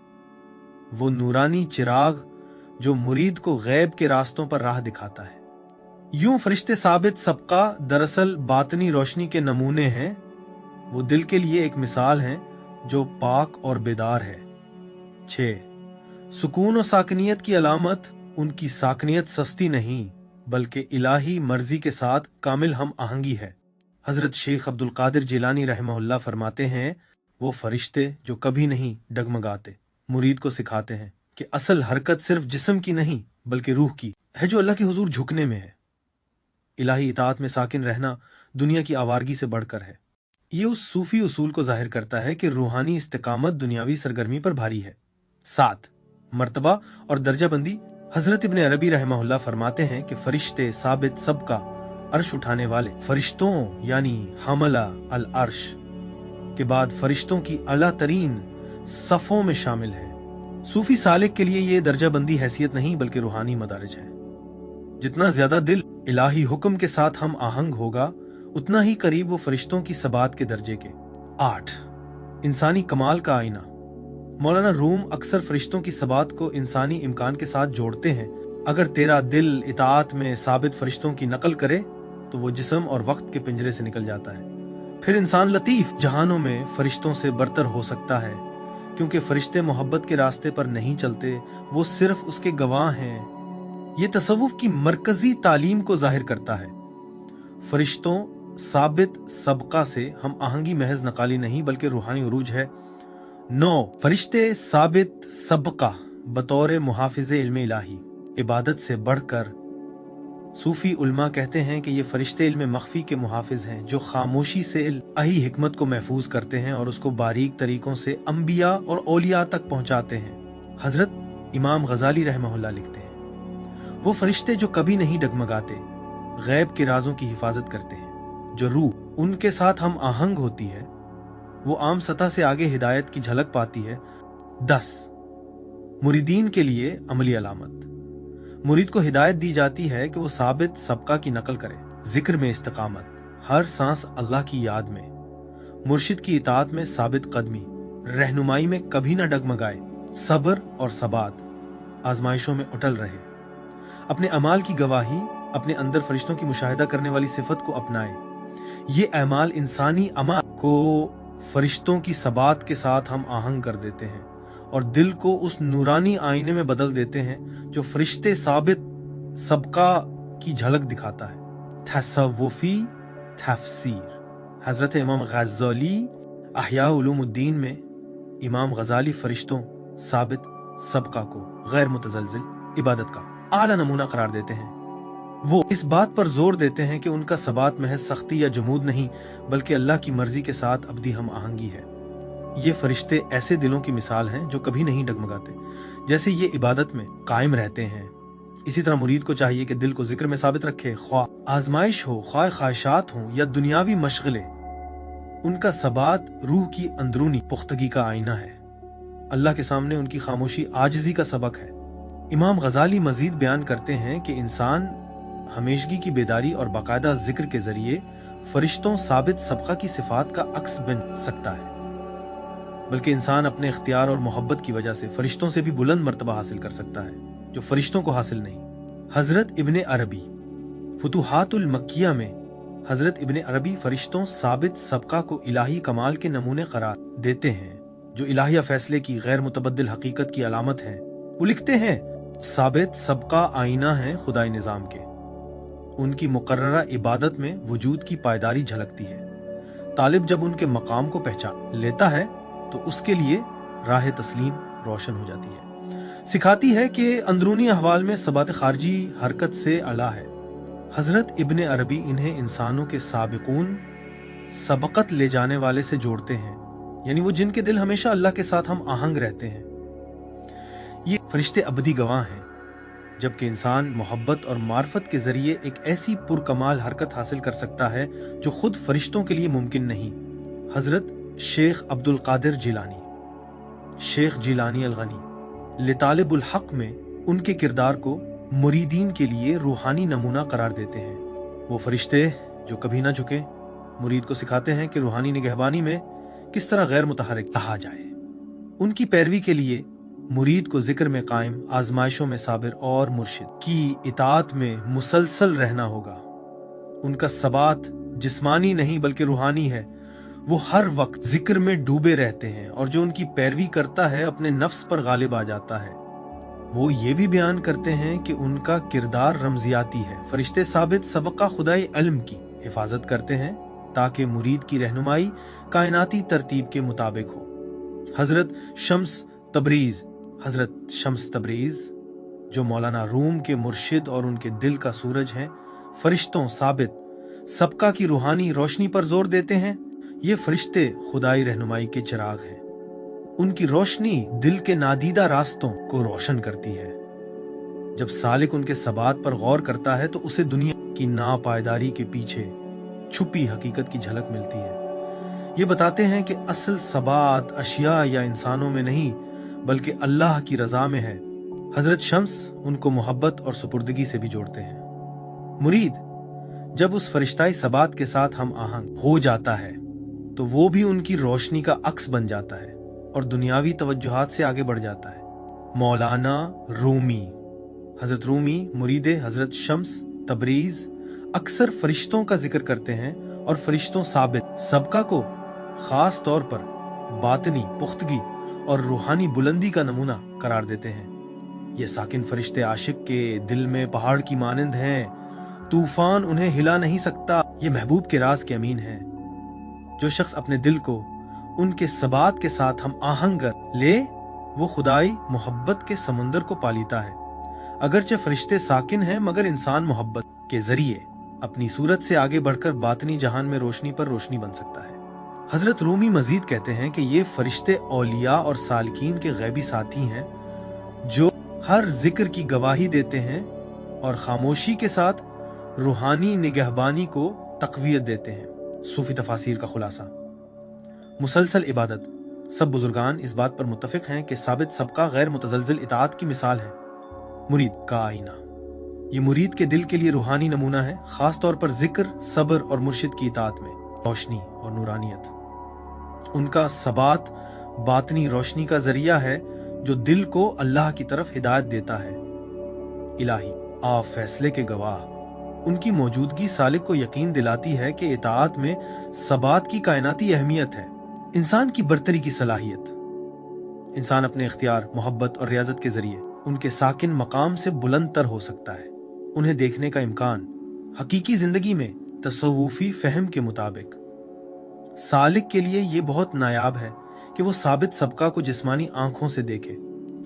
वो नूरानी चिराग जो मुरीद को गैब के रास्तों पर राह दिखाता है। यूं फरिश्ते साबित सबका दरअसल बातनी रोशनी के नमूने हैं। वो दिल के लिए एक मिसाल हैं जो पाक और बेदार है। 6 सुकून और साकनियत की अलामत उनकी साकनियत सस्ती नहीं बल्कि इलाही मर्जी के साथ कामिल हम आहंगी है। हजरत शेख अब्दुल कादिर जिलानी रहमहुल्लाह फरमाते हैं, वो फरिश्ते जो कभी नहीं डगमगाते मुरीद को सिखाते हैं कि असल हरकत सिर्फ जिस्म की नहीं बल्कि रूह की है जो अल्लाह के हुजूर झुकने में है। इलाही इताअत में साकिन रहना दुनिया की आवारगी से बढ़कर है। ये उस सूफी उसूल को जाहिर करता है कि रूहानी इस्तिकामत दुनियावी सरगर्मी पर भारी है। 7 मर्तबा और दर्जाबंदी। हजरत इब्ने अरबी रहमहुल्लाह फरमाते हैं कि फरिश्ते साबित सबका अर्श उठाने वाले फरिश्तों यानी हमला अल अर्श के बाद फरिश्तों की अला तरीन सफों में शामिल है। सूफी सालिक के लिए ये दर्जाबंदी हैसियत नहीं बल्कि रूहानी मदारिज है। जितना ज्यादा दिल इलाही हुक्म के साथ हम आहंग होगा उतना ही करीब वो फरिश्तों की सबात के दर्जे के। 8 इंसानी कमाल का आईना। मौलाना रूम अक्सर फरिश्तों की सबात को इंसानी इम्कान के साथ जोड़ते हैं। अगर तेरा दिल इताअत में साबित फरिश्तों की नकल करे तो वो जिस्म और वक्त के पिंजरे से निकल जाता है। फिर इंसान लतीफ जहानों में फरिश्तों से बरतर हो सकता है, क्योंकि फरिश्ते मोहब्बत के रास्ते पर नहीं चलते, वो सिर्फ उसके गवाह हैं। ये तसव्वुफ की मरकजी तालीम को जाहिर करता है। फरिश्तों साबित सबका से हम आहंगी महज नकाली नहीं बल्कि रूहानी उरूज है। 9 फरिश्ते साबित सबका बतौर मुहाफिज़े इल्म इलाही। इबादत से बढ़कर सूफी उल्मा कहते हैं कि ये फरिश्ते इल्म मख्फी के मुहाफिज हैं जो खामोशी से इलाही हिकमत को महफूज करते हैं और उसको बारीक तरीकों से अंबिया और औलिया तक पहुंचाते हैं। हजरत इमाम गजाली रहमहुल्लाह लिखते हैं, वो फरिश्ते जो कभी नहीं डगमगाते गैब के राजों की हिफाजत करते हैं। जो रूह उनके साथ हम आहंग होती है वो आम सतह से आगे हिदायत की झलक पाती है। 10 मुरीदीन के लिए अमली अलामत। मुरीद को हिदायत दी जाती है कि वो साबित सबका की नकल करे। जिक्र में इस्तिकामत, हर सांस अल्लाह की याद में। मुर्शिद की इताअत में साबित कदमी, रहनुमाई में कभी न डगमगाए। सब्र और सबात, आजमाइशों में उटल रहे। अपने अमाल की गवाही, अपने अंदर फरिश्तों की मुशाहिदा करने वाली सिफत को अपनाए। ये अमाल इंसानी अमाल को फरिश्तों की सबात के साथ हम आहंग कर देते हैं और दिल को उस नूरानी आईने में बदल देते हैं जो फरिश्ते साबित सबका की झलक दिखाता है। तसव्वुफी तफसीर। हजरत इमाम गज़ाली अहया उलूमुद्दीन में इमाम गज़ाली फरिश्तों साबित सबका को गैर मुतज़लज़िल इबादत का आला नमूना करार देते हैं। वो इस बात पर जोर देते हैं कि उनका सबात महज सख्ती या जमूद नहीं बल्कि अल्लाह की मर्जी के साथ अब्दी हम आहंगी है। ये फरिश्ते ऐसे दिलों की मिसाल हैं जो कभी नहीं डगमगाते, जैसे ये इबादत में कायम रहते हैं। इसी तरह मुरीद को चाहिए कि दिल को जिक्र में साबित रखे, ख्वाह आजमाइश हो, ख्वाह ख्वाहिशात हो या दुनियावी मशगले, उनका सबात रूह की अंदरूनी पुख्तगी का आईना है। अल्लाह के सामने उनकी खामोशी आजिज़ी का सबक है। इमाम गज़ाली मजीद बयान करते हैं कि इंसान हमेशगी की बेदारी और बाकायदा जिक्र के जरिए फरिश्तों साबित सबका की सिफात का अक्स बन सकता है, बल्कि इंसान अपने इख्तियार और मोहब्बत की वजह से फरिश्तों से भी बुलंद मर्तबा हासिल कर सकता है जो फरिश्तों को हासिल नहीं। हजरत इब्ने अरबी फुतुहातुल मक्किया में हजरत इब्ने अरबी फरिश्तों साबित सबका को इलाही कमाल के नमूने करार देते हैं जो इलाहिया फैसले की गैर मुतबद्दिल हकीकत की अलामत है। वो लिखते हैं, साबित सबका आईना है खुदाई निजाम के, उनकी मुकर्ररा इबादत में वजूद की पायदारी झलकती है। तालिब जब उनके मकाम को पहचान लेता है तो उसके लिए राह तस्लीम रोशन हो जाती है। सिखाती है कि अंदरूनी अहवाल में सबात खारजी हरकत से अला है। हजरत इब्ने अरबी इन्हें इंसानों के साबिकून सबकत ले जाने वाले से जोड़ते हैं, यानी वो जिनके दिल हमेशा अल्लाह के साथ हम आहंग रहते हैं। ये फरिश्ते अबदी गवाह हैं, जबकि इंसान मोहब्बत और मार्फत के जरिए एक ऐसी पुरकमाल हरकत हासिल कर सकता है जो खुद फरिश्तों के लिए मुमकिन नहीं। हजरत शेख अब्दुल कादिर जिलानी, शेख जिलानी अलगनी लितालिबुल हक में उनके किरदार को मुरीदीन के लिए रूहानी नमूना करार देते हैं। वो फरिश्ते जो कभी ना झुके, मुरीद को सिखाते हैं कि रूहानी निगहबानी में किस तरह गैर मुतहरिक रहा जाए। उनकी पैरवी के लिए मुरीद को जिक्र में कायम, आजमाइशों में साबिर और मुर्शिद की इताअत में मुसलसल रहना होगा। उनका सबात जिस्मानी नहीं बल्कि रूहानी है। वो हर वक्त जिक्र में डूबे रहते हैं और जो उनकी पैरवी करता है अपने नफ्स पर गालिब आ जाता है। वो ये भी बयान करते हैं कि उनका किरदार रमजियाती है। फरिश्ते साबित सबका खुदाई इल्म की हिफाजत करते हैं ताकि मुरीद की रहनुमाई कायनाती तरतीब के मुताबिक हो। हजरत शम्स तबरीज जो मौलाना रूम के मुर्शिद और उनके दिल का सूरज हैं, फरिश्तों साबित सबका की रूहानी रोशनी पर जोर देते हैं। ये फरिश्ते खुदाई रहनुमाई के चिराग हैं। उनकी रोशनी दिल के नादीदा रास्तों को रोशन करती है। जब सालिक उनके सबात पर गौर करता है तो उसे दुनिया की नापायदारी के पीछे छुपी हकीकत की झलक मिलती है। ये बताते हैं कि असल सबात अशिया या इंसानों में नहीं बल्कि अल्लाह की रजा में है। हजरत शम्स उनको मोहब्बत और सुपुर्दगी से भी जोड़ते हैं। मुरीद जब उस फरिश्ताई सबात के साथ हम आहंग हो जाता है तो वो भी उनकी रोशनी का अक्स बन जाता है और दुनियावी तवज्जुहात से आगे बढ़ जाता है। मौलाना रूमी, हजरत रूमी मुरीद हजरत शम्स तबरीज अक्सर फरिश्तों का जिक्र करते हैं और फरिश्तों साबित सबका को खास तौर पर बातनी पुख्तगी और रूहानी बुलंदी का नमूना करार देते हैं। ये साकिन फरिश्ते आशिक के दिल में पहाड़ की मानंद हैं, तूफान उन्हें हिला नहीं सकता। ये महबूब के राज के अमीन हैं। जो शख्स अपने दिल को उनके सबात के साथ हम आहंग कर ले, वो खुदाई मोहब्बत के समुंदर को पालीता है। अगरचे फरिश्ते साकिन हैं मगर इंसान मोहब्बत के जरिए अपनी सूरत से आगे बढ़कर बातनी जहान में रोशनी पर रोशनी बन सकता है। हजरत रूमी मजीद कहते हैं कि ये फरिश्ते औलिया और सालकीन के गैबी साथी हैं जो हर जिक्र की गवाही देते हैं और खामोशी के साथ रूहानी निगहबानी को तकवीयत देते हैं। सूफी तफासिर का खुलासा। मुसलसल इबादत। सब बुजुर्गान इस बात पर मुत्तफिक हैं कि साबित सबका गैर मुतज़लज़िल इताअत की मिसाल है। मुरीद का आईना, ये मुरीद के दिल के लिए रूहानी नमूना है, खास तौर पर जिक्र, सब्र और मुर्शिद की इताअत में रोशनी और नूरानियत। उनका सबात बातनी रोशनी का जरिया है जो दिल को अल्लाह की तरफ हिदायत देता है। इलाही आप फैसले के गवाह। उनकी मौजूदगी सालिक को यकीन दिलाती है कि इताअत में सबात की कायनाती अहमियत है। इंसान की बरतरी की सलाहियत। इंसान अपने इख्तियार, मोहब्बत और रियाजत के जरिए उनके साकिन मकाम से बुलंद तर हो सकता है। उन्हें देखने का इम्कान हकीकी जिंदगी में तसव्वुफी फहम के मुताबिक सालिक के लिए ये बहुत नायाब है कि वो साबित सबका को जिस्मानी आंखों से देखे।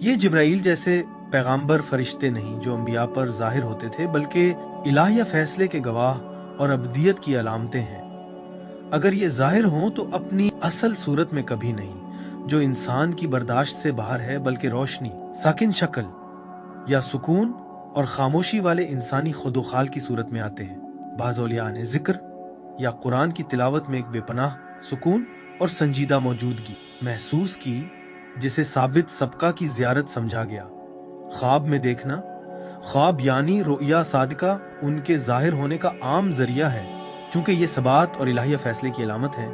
ये जिब्राइल जैसे पैगाम्बर फरिश्ते नहीं जो अंबिया पर जाहिर होते थे, बल्कि इलाहिया फैसले के गवाह और अब्दियत की अलामतें हैं। अगर ये जाहिर हों तो अपनी असल सूरत में कभी नहीं, जो इंसान की बर्दाश्त से बाहर है, बल्कि रोशनी, साकिन शक्ल या सुकून और खामोशी वाले इंसानी खुदोखाल की सूरत में आते हैं। बाज़ औलिया ने जिक्र या कुरान की तिलावत में एक बेपनाह सुकून और संजीदा मौजूदगी महसूस की, जिसे साबित सबका की ज़ियारत समझा गया। ख्वाब में देखना, ख्वाब यानी रुया सादिका उनके जाहिर होने का आम जरिया है। चूंकि ये सबात और इलाहिया फैसले की अलामत है,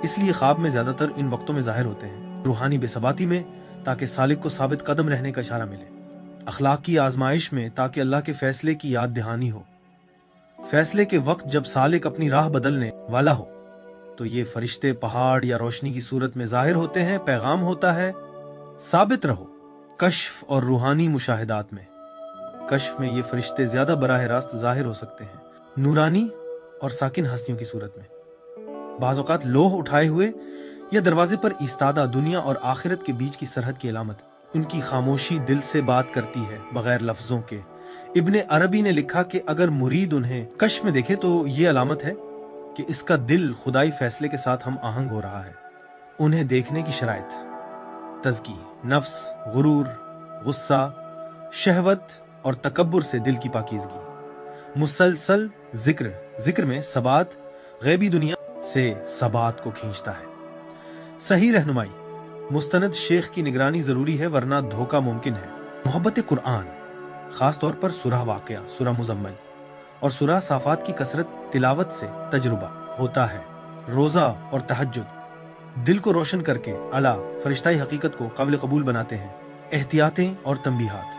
इसलिए ख्वाब में ज्यादातर इन वक्तों में जाहिर होते हैं, रूहानी बेसबाती में, ताकि सालिक को साबित कदम रहने का इशारा मिले, अखलाक की आजमाइश में, ताकि अल्लाह के फैसले की याद दहानी हो। फैसले के वक्त जब सालिक अपनी राह बदलने वाला हो तो ये फरिश्ते पहाड़ या रोशनी की सूरत में जाहिर होते हैं। पैगाम होता है, साबित रहो। कश्फ और रूहानी मुशाहिदात में, कश्फ में ये फरिश्ते ज्यादा बराह रास्त जाहिर हो सकते हैं, नूरानी और साकिन हस्तियों की सूरत में। बाज़ औक़ात लोह उठाए हुए या दरवाजे पर इस्तादा दुनिया और आखिरत के बीच की सरहद की अलामत। उनकी खामोशी दिल से बात करती है बगैर लफ्जों के। इब्ने अरबी ने लिखा कि अगर मुरीद उन्हें कश्फ में देखे तो ये अलामत है कि इसका दिल खुदाई फैसले के साथ हम आहंग हो रहा है। उन्हें देखने की शराइत: तज़की, नफ्स, गुरूर, गुस्सा, शहवत और तकब्बुर से दिल की पाकीज़गी। मुसलसल जिक्र, जिक्र में सबात गैबी दुनिया से सबात को खींचता है। सही रहनुमाई, मुस्तनद शेख की निगरानी जरूरी है वरना धोखा मुमकिन है। मोहब्बत कुरान, खास तौर पर सूरह वाक़िया, सूरह मुज़म्मिल और सूरह साफ़ात की कसरत तिलावत से तजुर्बा होता है। रोज़ा और तहज्जुद दिल को रोशन करके अला फरिश्ताई हकीकत को काबिल कबूल बनाते हैं। एहतियातें और तंबीहात,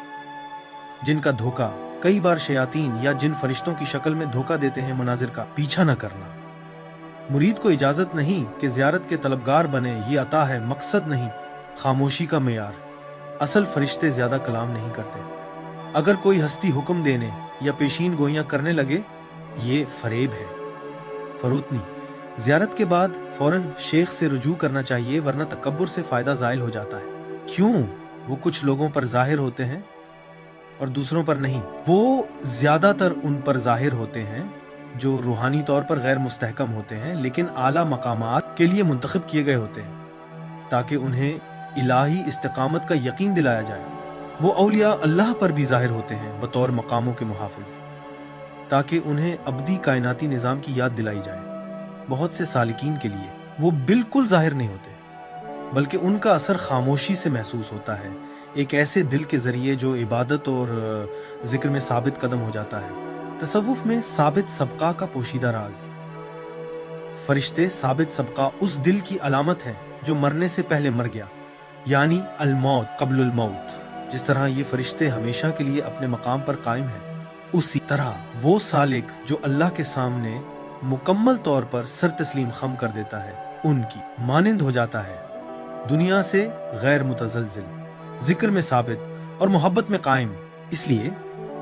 जिनका धोखा कई बार शयातीन या जिन फरिश्तों की शक्ल में धोखा देते हैं, मनाजिर का पीछा न करना। मुरीद को इजाजत नहीं कि ज़ियारत के तलबगार बने, ये अता है, मकसद नहीं, खामोशी का मेयार। असल फरिश्ते ज्यादा कलाम नहीं करते। अगर कोई हस्ती हुक्म देने या पेशीन गोइयां करने लगे, ये फरेब है। फरूतनी, ज़ियारत के बाद फौरन शेख से रुजू करना चाहिए वरना तकब्बुर से फायदा ज़ायल हो जाता है। क्यों? वो कुछ लोगों पर जाहिर होते हैं और दूसरों पर नहीं। वो ज्यादातर उन पर जाहिर होते हैं जो रूहानी तौर पर गैर मुस्तहकम होते हैं, लेकिन आला मकामात के लिए मुंतखब किए गए होते हैं ताकि उन्हें इलाही इस्तिकामत का यकीन दिलाया जाए। वो औलिया अल्लाह पर भी जाहिर होते हैं बतौर मकामों के मुहाफिज, ताकि उन्हें अब्दी कायनाती निज़ाम की याद दिलाई जाए। बहुत से सालिकीन के लिए वो बिल्कुल जाहिर नहीं होते, बल्कि उनका असर खामोशी से महसूस होता है, एक ऐसे दिल के जरिए जो इबादत और जिक्र में साबित कदम हो जाता है। तसव्वुफ में साबित सबका का पोशीदा राज। फरिश्ते साबित सबका उस दिल की अलामत है जो मरने से पहले मर गया, यानी अल मौत कब्लुल मौत। जिस तरह ये फरिश्ते हमेशा के लिए अपने मकाम पर कायम है, उसी तरह वो सालिक जो अल्लाह के सामने मुकम्मल तौर पर सर तस्लीम खम कर देता है, उनकी मानिंद हो जाता है, दुनिया से गैर मुतज़लज़िल, जिक्र में साबित और मोहब्बत में कायम। इसलिए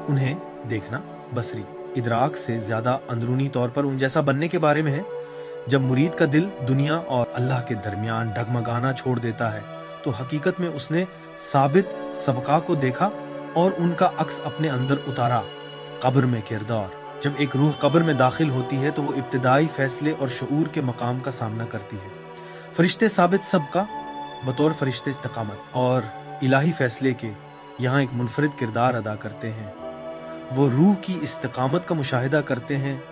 उन्हें देखना बसरी इदराक से ज्यादा अंदरूनी तौर पर उन जैसा बनने के बारे में है। जब मुरीद का दिल दुनिया और अल्लाह के दरमियान डगमगाना छोड़ देता है तो हकीकत में उसने साबित सबका को देखा और उनका अक्स अपने अंदर उतारा। कब्र में किरदार, जब एक रूह कब्र में दाखिल होती है तो वो इब्तिदाई फैसले और शऊर के मकाम का सामना करती है। फरिश्ते साबित सबका बतौर फरिश्ते इस्तिकामत और इलाही फैसले के यहाँ एक मुनफरिद किरदार अदा करते हैं। वो रूह की इस्तिकामत का मुशाहिदा करते हैं,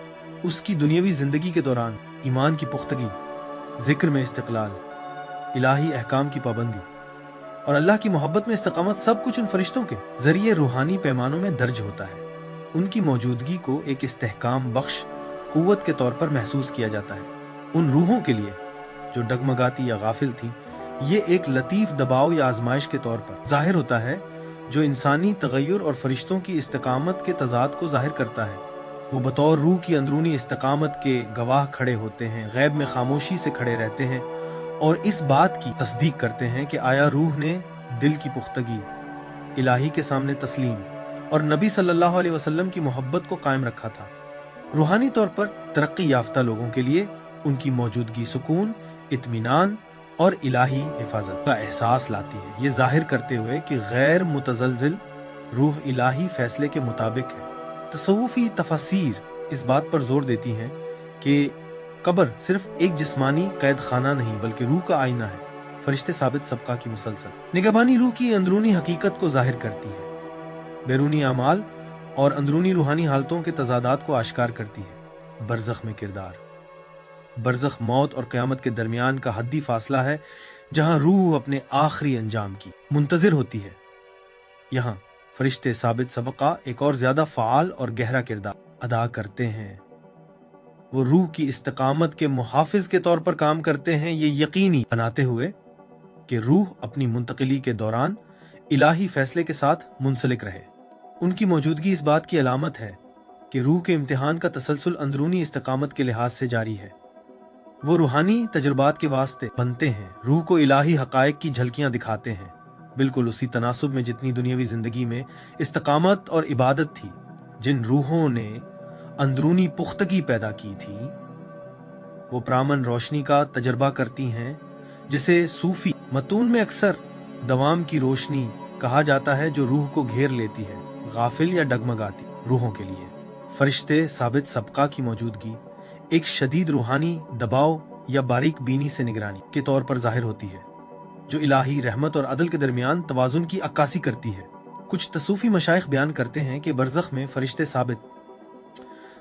उसकी दुनियावी जिंदगी के दौरान ईमान की पुख्तगी, जिक्र में इस्तिकलाल, इलाही अहकाम की पाबंदी और अल्लाह की मोहब्बत में इस्तिकामत, सब कुछ उन फरिश्तों के जरिए रूहानी पैमानों में दर्ज होता है। उनकी मौजूदगी को एक इस्तेहकाम बख्श कुव्वत के तौर पर महसूस किया जाता है। उन रूहों के लिए जो डगमगाती या गाफिल थीं, ये एक लतीफ दबाव या आजमाइश के तौर पर जाहिर होता है जो इंसानी तगय्युर और फरिश्तों की इस्तिकामत के तजाद को जाहिर करता है। वो बतौर रूह की अंदरूनी इस्तिकामत के गवाह खड़े होते हैं, गैब में खामोशी से खड़े रहते हैं और इस बात की तस्दीक करते हैं कि आया रूह ने दिल की पुख्तगी, इलाही के सामने तस्लीम और नबी सल्लल्लाहु अलैहि वसल्लम की मोहब्बत को कायम रखा था। रूहानी तौर पर तरक्की याफ्ता लोगों के लिए उनकी मौजूदगी सुकून, इत्मीनान और इलाही हिफाजत का एहसास लाती है, ये जाहिर करते हुए कि गैर मुतज़लज़िल रूह इलाही फैसले के मुताबिक है। तसव्वुफ़ी तफसीर इस बात पर जोर देती हैं कि कब्र सिर्फ एक जिस्मानी कैद खाना नहीं बल्कि रूह का आईना है, फरिश्ते साबित सबका की मुसलसल निगहबानी रूह की अंदरूनी हकीकत को जाहिर करती है, बैरूनी अमाल और अंदरूनी रूहानी हालतों के तजादात को आश्कार करती है। बरज़ख में किरदार। बरज़ख मौत और क़यामत के दरमियान का हद्दी फासला है, जहां रूह अपने आखिरी अंजाम की मुंतज़िर होती है। यहाँ फरिश्ते साबित सबका एक और ज्यादा फ़ाल और गहरा किरदार अदा करते हैं। वो रूह की इस्तिकामत के मुहाफिज के तौर पर काम करते हैं, ये यकीनी बनाते हुए कि रूह अपनी मुंतकिली के दौरान इलाही फैसले के साथ मुंसलिक रहे। उनकी मौजूदगी इस बात की अलामत है कि रूह के इम्तिहान का तसलसल अंदरूनी इस्तिकामत के लिहाज से जारी है। वो रूहानी तजुर्बात के वास्ते बनते हैं, रूह को इलाही हकायक की झलकियां दिखाते हैं, बिल्कुल उसी तनासुब में जितनी दुनियावी जिंदगी में इस्तिकामत और इबादत थी। जिन रूहों ने अंदरूनी पुख्तगी पैदा की थी, वो प्रामन रोशनी का तजर्बा करती हैं, जिसे सूफी मतून में अक्सर दवाम की रोशनी कहा जाता है, जो रूह को घेर लेती है, गाफिल या डगमगाती रूहों के लिए। फरिश्ते साबित सबका की मौजूदगी एक शदीद रूहानी दबाव या बारीक बीनी से निगरानी के तौर पर जाहिर होती है, जो इलाही रहमत और अदल के दरमियान तवाजुन की अक्कासी करती है। कुछ तसूफी मशाइख बयान करते हैं कि बरज़ख में फरिश्ते साबित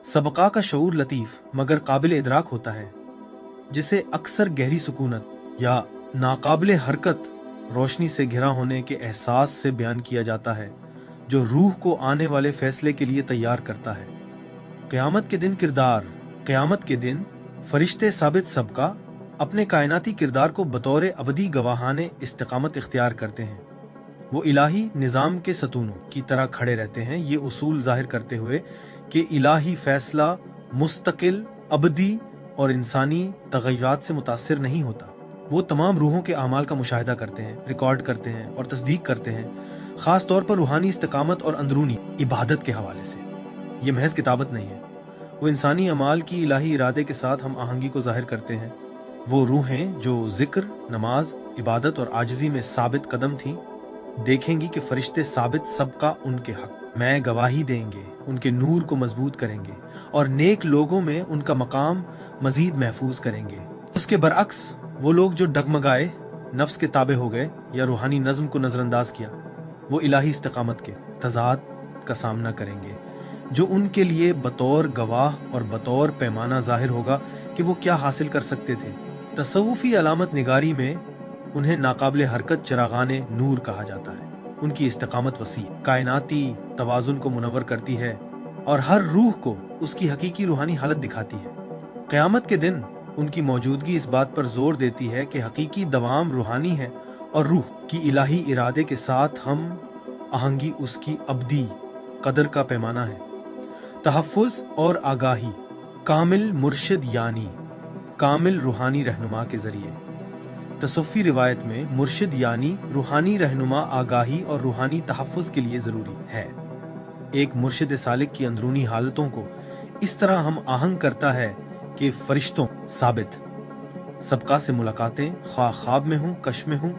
सबका का शऊर लतीफ़ मगर काबिल इदराक होता है, जिसे अक्सर गहरी सुकूनत या नाकाबिल हरकत रोशनी से घिरा होने के एहसास से बयान किया जाता है, जो रूह को आने वाले फैसले के लिए तैयार करता है। क़यामत के दिन किरदार। क़यामत के दिन फरिश्ते साबित सबका अपने कायनाती किरदार को बतौर अबदी गवाहाने इस्तिकामत इख्तियार करते हैं। वो इलाही निज़ाम के सतूनों की तरह खड़े रहते हैं, ये उसूल जाहिर करते हुए कि इलाही फैसला मुस्तकिल, अबदी और इंसानी तगय्युरात से मुतासिर नहीं होता। वो तमाम रूहों के अमाल का मुशाहिदा करते हैं, रिकॉर्ड करते हैं और तस्दीक करते हैं, ख़ास तौर पर रूहानी इस्तिकामत और अंदरूनी इबादत के हवाले से। ये महज किताबत नहीं है, वो इंसानी अमाल की इलाही इरादे के साथ हम आहंगी को जाहिर करते हैं। वो रूहें जो जिक्र, नमाज, इबादत और आजिज़ी में साबित कदम थीं, देखेंगी कि फरिश्ते साबित सबका उनके हक में गवाही देंगे, उनके नूर को मजबूत करेंगे और नेक लोगों में उनका मकाम मजीद महफूज करेंगे। उसके बरअक्स वो लोग जो डगमगाए, नफ्स के ताबे हो गए या रूहानी नज़्म को नज़रअंदाज किया, वो इलाही इस्तिकामत के तज़ाद का सामना करेंगे, जो उनके लिए बतौर गवाह और बतौर पैमाना जाहिर होगा कि वो क्या हासिल कर सकते थे। तसव्वुफ़ी अलामत निगारी में उन्हें नाकाबिल हरकत चिरागाने नूर कहा जाता है। उनकी इस्तिकामत वसी कायनाती तवाज़ुन को मुनव्वर करती है और हर रूह को उसकी हकीकी रूहानी हालत दिखाती है। क़यामत के दिन उनकी मौजूदगी इस बात पर जोर देती है कि हकीकी दवाम रूहानी है और रूह की इलाही इरादे के साथ हम आहंगी उसकी अबदी कदर का पैमाना है। तहफ़्फ़ुज़ और आगाही कामिल मुर्शिद यानी कामिल रूहानी रहनुमा के जरिए। तसव्वुफ़ी रिवायत में मुर्शिद यानी रूहानी रहनुमा आगाही और रूहानी तहफ़्फ़ुज़ के लिए ज़रूरी है। एक मुर्शिद सालिक की अंदरूनी हालतों को इस तरह हम आहंग करता है कि फरिश्तों साबित सबका से मुलाकातें ख्वाब में हूँ, कश में हूँ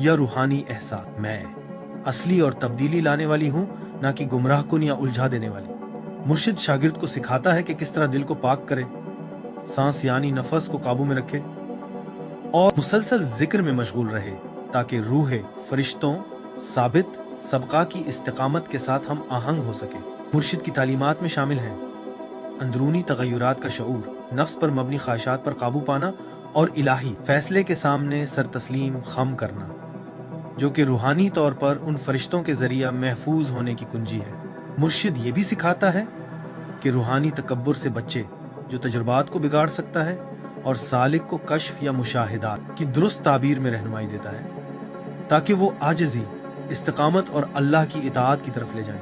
या रूहानी एहसास, मैं असली और तब्दीली लाने वाली हूँ, ना कि गुमराह कुन या उलझा देने वाली। मुर्शिद शागिर्द को सिखाता है कि किस तरह दिल को पाक करे, सांस यानी नफस को काबू में रखे और मुसलसल जिक्र में मशगूल रहे, ताकि रूह फरिश्तों साबित सबका की इस्तिकामत के साथ हम आहंग हो सके। मुर्शिद की तालीमात में शामिल हैं अंदरूनी तगय्युरात का शऊर, नफ्स पर मबनी ख्वाहिशात पर काबू पाना और इलाही फैसले के सामने सर तस्लीम खम करना, जो कि रूहानी तौर पर उन फरिश्तों के जरिए महफूज होने की कुंजी है। मुर्शिद ये भी सिखाता है कि रूहानी तकब्बुर से बच्चे, जो तजुर्बात को बिगाड़ सकता है और सालिक को कश्फ या मुशाहिदात की दुरुस्त ताबीर में रहनुमाई देता है, ताकि वो आजिज़ी, इस्तिकामत और अल्लाह की इताअत की तरफ ले जाएं।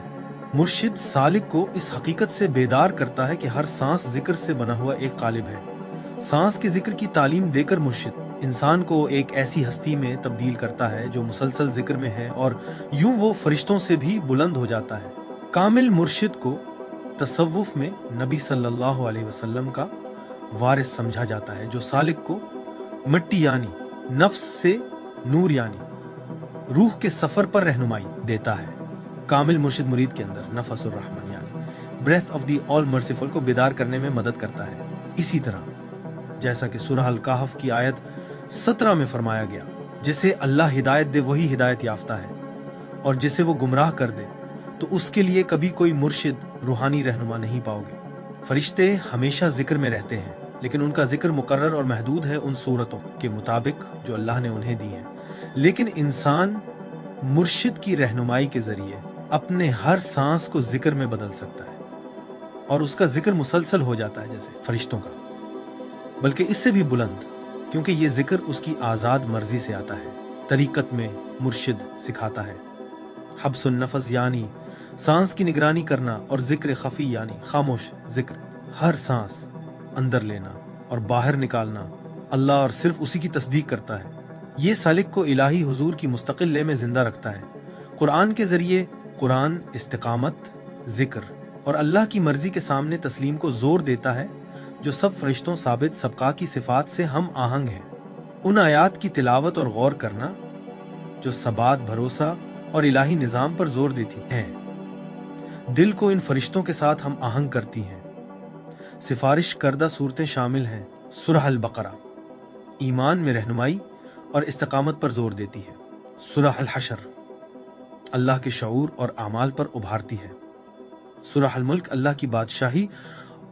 मुर्शिद सालिक को इस हकीकत से बेदार करता है कि हर सांस जिक्र से बना हुआ एक कालिब है। सांस के जिक्र की तालीम देकर मुर्शिद इंसान को एक ऐसी हस्ती में तब्दील करता है जो मुसलसल जिक्र में है और यूं वो फरिश्तों से भी बुलंद हो जाता है। कामिल मुर्शिद को तसव्वुफ में नबी सल्लल्लाहु अलैहि वसल्लम का वारिस समझा जाता है, जो सालिक को मिट्टी यानी नफ्स से नूर यानी रूह के सफर पर रहनुमाई देता है। कामिल मुर्शिद मुरीद के अंदर नफसुर रहमान यानी breath of the all merciful को बेदार करने में मदद करता है। इसी तरह जैसा कि सूरह अल कहफ की आयत 17 में फरमाया गया, जिसे अल्लाह हिदायत दे वही हिदायत याफ्ता है, और जिसे वो गुमराह कर दे तो उसके लिए कभी कोई मुर्शिद रूहानी रहनुमा नहीं पाओगे। फरिश्ते हमेशा जिक्र में रहते हैं, लेकिन उनका जिक्र मुकर्रर और महदूद है उन सूरतों के मुताबिक जो अल्लाह ने उन्हें दी है। लेकिन इंसान मुर्शिद की रहनुमाई के जरिए अपने हर सांस को जिक्र में बदल सकता है, और उसका जिक्र मुसलसल हो जाता है जैसे फरिश्तों का, बल्कि इससे भी बुलंद, क्योंकि ये जिक्र उसकी आज़ाद मर्जी से आता है। तरीकत में मुर्शिद सिखाता है हब्सुन नफस यानी सांस की निगरानी करना, और जिक्र खफी यानी खामोश जिक्र, हर सांस अंदर लेना और बाहर निकालना अल्लाह और सिर्फ उसी की तस्दीक करता है। ये सालिक को इलाही हुजूर की मुस्तकिल ले में जिंदा रखता है। कुरान के जरिए कुरान इस्तिकामत, जिक्र और अल्लाह की मर्जी के सामने तस्लीम को जोर देता है, जो सब फरिश्तों साबित सबका की सिफात से हम आहंग हैं। उन आयात की तिलावत और गौर करना जो सबात, भरोसा और इलाही निज़ाम पर जोर देती हैं। दिल को इन फरिश्तों के साथ हम आहंग करती हैं। सिफारिश करदा सूरतें शामिल हैं सूरह अल बकरा, ईमान में रहनुमाई और इस्तिकामत पर जोर देती है। सूरह अल हशर अल्लाह के शऊर और आमाल पर उभारती है। सूरह अल मुल्क अल्लाह की बादशाही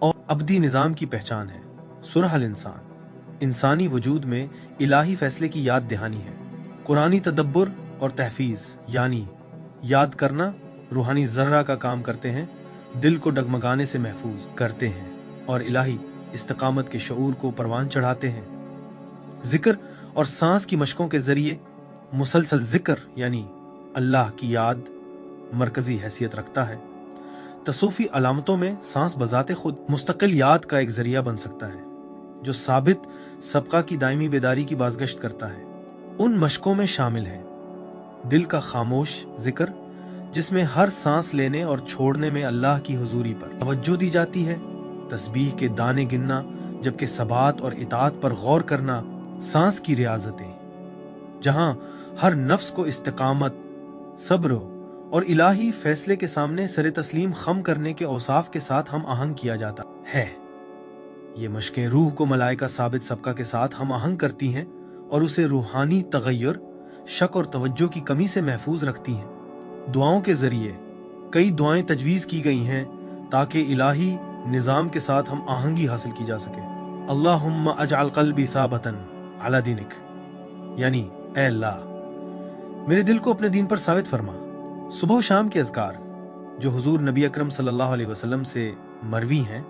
और अब्दी निज़ाम की पहचान है। सूरह अल इंसान इंसानी वजूद में इलाही फैसले की याद दहानी है। कुरानी तदब्बुर और तहफीज यानी याद करना रूहानी जर्रा का काम करते हैं, दिल को डगमगाने से महफूज करते हैं और इलाही इस्तिकामत के शऊर को परवान चढ़ाते हैं। जिक्र और सांस की मशकों के जरिए मुसलसल जिक्र यानी अल्लाह की याद मरकजी हैसियत रखता है। तसूफी अलामतों में सांस बजाते खुद मुस्तकिल याद का एक जरिया बन सकता है, जो साबित सबका की दायमी बेदारी की बाज़गश्त करता है। उन मशकों में शामिल है दिल का खामोश जिक्र, जिसमें हर सांस लेने और छोड़ने में अल्लाह की हुजूरी पर तवज्जो दी जाती है। तस्बीह के दाने गिनना, जबकि सबात और इताअत पर गौर करना सांस की रियाजतें, जहां हर नफ्स को इस्तिकामत, सब्र और इलाही फैसले के सामने सरे तस्लीम खम करने के औसाफ के साथ हम आहंग किया जाता है। ये मशकें रूह को मलाइका साबित सबका के साथ हम आहंग करती हैं और उसे रूहानी तगय्युर, शक और तवज्जो की कमी से महफूज रखती हैं। दुआओं के जरिए कई दुआएं तजवीज़ की गई हैं ताकि इलाही निज़ाम के साथ हम आहंगी हासिल की जा सके। अल्लाहुम्मा अजअल क़ल्बी साबतन अला दीनिक यानी ऐ अल्लाह, मेरे दिल को अपने दीन पर साबित फरमा। सुबह और शाम के अज़कार जो हुजूर नबी अकरम सल्लल्लाहु अलैहि वसल्लम से मरवी हैं,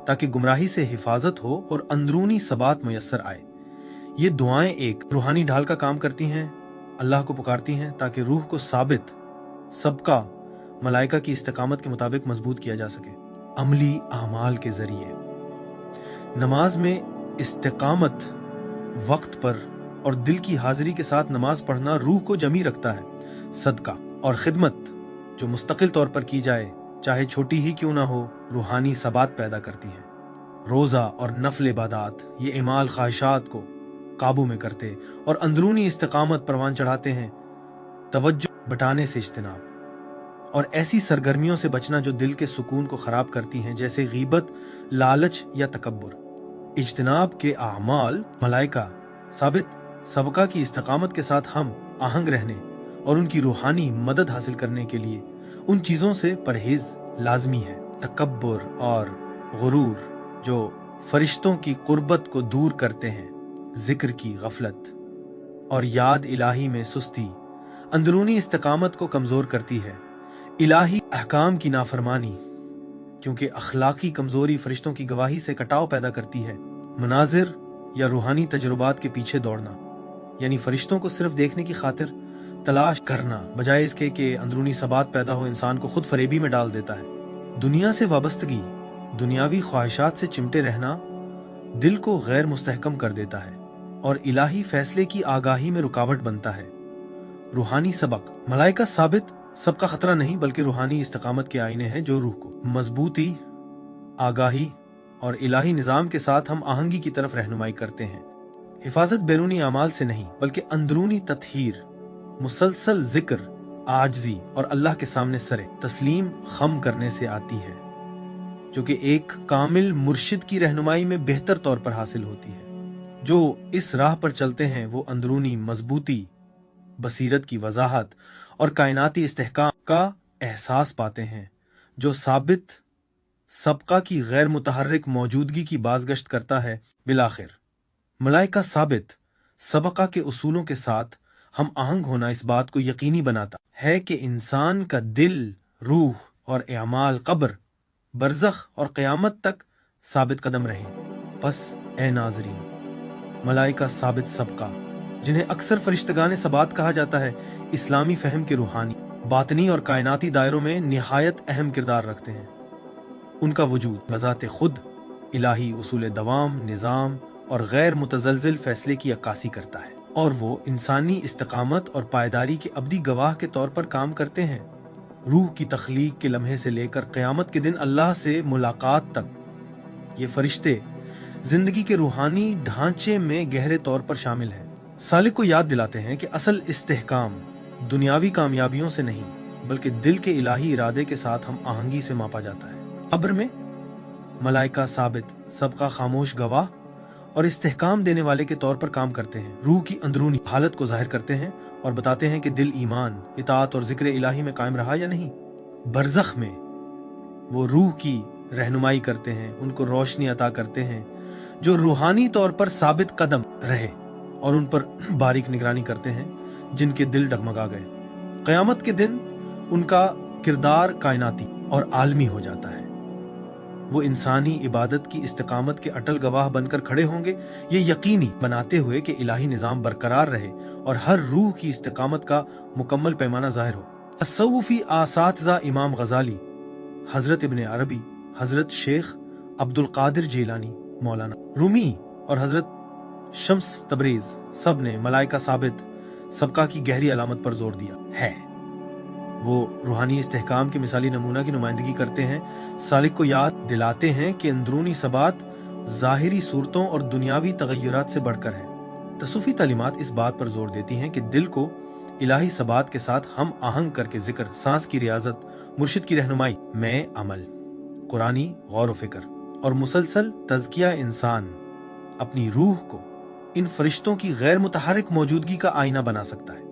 ताकि गुमराही से हिफाजत हो और अंदरूनी सबात मुयस्सर आए। ये दुआएं एक रूहानी ढाल का काम करती हैं, अल्लाह को पुकारती हैं ताकि रूह को साबित सबका मलाइका की इस्तिकामत के मुताबिक मजबूत किया जा सके। अमली आमाल के जरिए नमाज में इस्तिकामत, वक्त पर और दिल की हाजिरी के साथ नमाज पढ़ना रूह को जमी रखता है। सदका और खिदमत जो मुस्तकिल तौर पर की जाए, चाहे छोटी ही क्यों ना हो, रूहानी सबात पैदा करती है। रोज़ा और नफल इबादात ये इमाल ख्वाहिशात को काबू में करते और अंदरूनी इस्तिकामत परवान चढ़ाते हैं। तवज्जो बटाने से इज्तिनाब और ऐसी सरगर्मियों से बचना जो दिल के सुकून को खराब करती हैं, जैसे गीबत, लालच या तकब्बुर। इज्तिनाब के आमाल मलाइका साबित सबका की इस्तिकामत के साथ हम आहंग रहने और उनकी रूहानी मदद हासिल करने के लिए उन चीज़ों से परहेज लाजमी है। तकब्बुर और गुरूर जो फरिश्तों की कुर्बत को दूर करते हैं, जिक्र की गफलत और याद इलाही में सुस्ती अंदरूनी इस्तिकामत को कमज़ोर करती है। इलाही अहकाम की नाफरमानी, क्योंकि अखलाकी कमज़ोरी फरिश्तों की गवाही से कटाव पैदा करती है। मनाजिर या रूहानी तजुर्बात के पीछे दौड़ना, यानी फरिश्तों को सिर्फ देखने की खातिर तलाश करना बजाय इसके कि अंदरूनी सबात पैदा हो, इंसान को खुद फरेबी में डाल देता है। दुनिया से वाबस्तगी, दुनियावी ख्वाहिशात से चिमटे रहना दिल को गैर मुस्तहकम कर देता है और इलाही फैसले की आगाही में रुकावट बनता है। रूहानी सबक। मलाइका साबित सबका खतरा नहीं बल्कि रूहानी इस्तिकामत के आईने हैं जो रूह को मजबूती, आगाही और इलाही निज़ाम के साथ हम आहंगी की तरफ रहनुमाई करते हैं। हिफाजत बैरूनी अमाल से नहीं बल्कि अंदरूनी तत्हीर, मुसलसल जिक्र, आजजी और अल्लाह के सामने सरे तस्लीम खम करने से आती है, जो कि एक कामिल मुर्शिद की रहनुमाई में बेहतर तौर पर हासिल होती है। जो इस राह पर चलते हैं वो अंदरूनी मजबूती, बसीरत की वजाहत और कायनाती इस्तेहकाम का एहसास पाते हैं, जो साबित सबका की गैर मुतहर्रिक मौजूदगी की बाज़गश्त करता है। बिलाखिर मलाइका साबित सबका के उसूलों के साथ हम आहंग होना इस बात को यकीनी बनाता है कि इंसान का दिल, रूह और अमाल कब्र, बरज़ख और क़यामत तक साबित कदम रहे। बस ए नाज़रीन, मलाइका साबित सबका, जिन्हें अक्सर फरिश्तगाने सबात कहा जाता है, इस्लामी फ़हम के रूहानी, बातनी और कायनाती दायरों में निहायत अहम किरदार रखते हैं। उनका वजूद बज़ाते खुद इलाही उसूल दवाम, निज़ाम और गैर मुतज़लज़िल फ़ैसले की अक्कासी करता है, और वो इंसानी इस्तिकामत और पायदारी के अब्दी गवाह के तौर पर काम करते हैं। रूह की तख्लीक के लम्हे से लेकर क़यामत के दिन अल्लाह से मुलाकात तक ये फरिश्ते जिंदगी के रूहानी ढांचे में गहरे तौर पर शामिल हैं। सालिक को याद दिलाते हैं कि असल इस्तेहकाम दुनियावी कामयाबियों से नहीं बल्कि दिल के इलाही इरादे के साथ हम आहंगी से मापा जाता है। कब्र में मलाइका साबित सबका खामोश गवाह और इस्तेहकाम देने वाले के तौर पर काम करते हैं। रूह की अंदरूनी हालत को जाहिर करते हैं और बताते हैं कि दिल ईमान, इताअत और जिक्र इलाही में कायम रहा या नहीं। बरज़ख में वो रूह की रहनुमाई करते हैं, उनको रोशनी अता करते हैं जो रूहानी तौर पर साबित कदम रहे, और उन पर बारीक निगरानी करते हैं जिनके दिल डगमगा गए। क़यामत के दिन उनका किरदार कायनाती और आलमी हो जाता है। वो इंसानी इबादत की इस्तिकामत के अटल गवाह बनकर खड़े होंगे, ये यकीनी बनाते हुए कि इलाही निज़ाम बरकरार रहे और हर रूह की इस्तिकामत का मुकम्मल पैमाना जाहिर हो। तसव्वुफ़ी आसातिज़ा इमाम गज़ाली, हज़रत इब्न अरबी, हज़रत शेख अब्दुल कादिर जीलानी, मौलाना रूमी और हज़रत शम्स तबरेज़ सब ने मलाइका साबित सबका की गहरी अलामत पर जोर दिया है। वो रूहानी इस्तेहकाम के मिसाली नमूना की नुमाइंदगी करते हैं, सालिक को याद दिलाते हैं कि अंदरूनी सबात ज़ाहिरी सूरतों और दुनियावी तगय्युरात से बढ़कर है। तसूफ़ी तालीमात इस बात पर जोर देती हैं कि दिल को इलाही सबात के साथ हम आहंग करके जिक्र, सांस की रियाजत, मुर्शिद की रहनुमाई में अमल, कुरानी गौर व फिक्र और मुसलसल तज़किया इंसान अपनी रूह को इन फरिश्तों की गैर मुतहर्रिक मौजूदगी का आईना बना सकता है।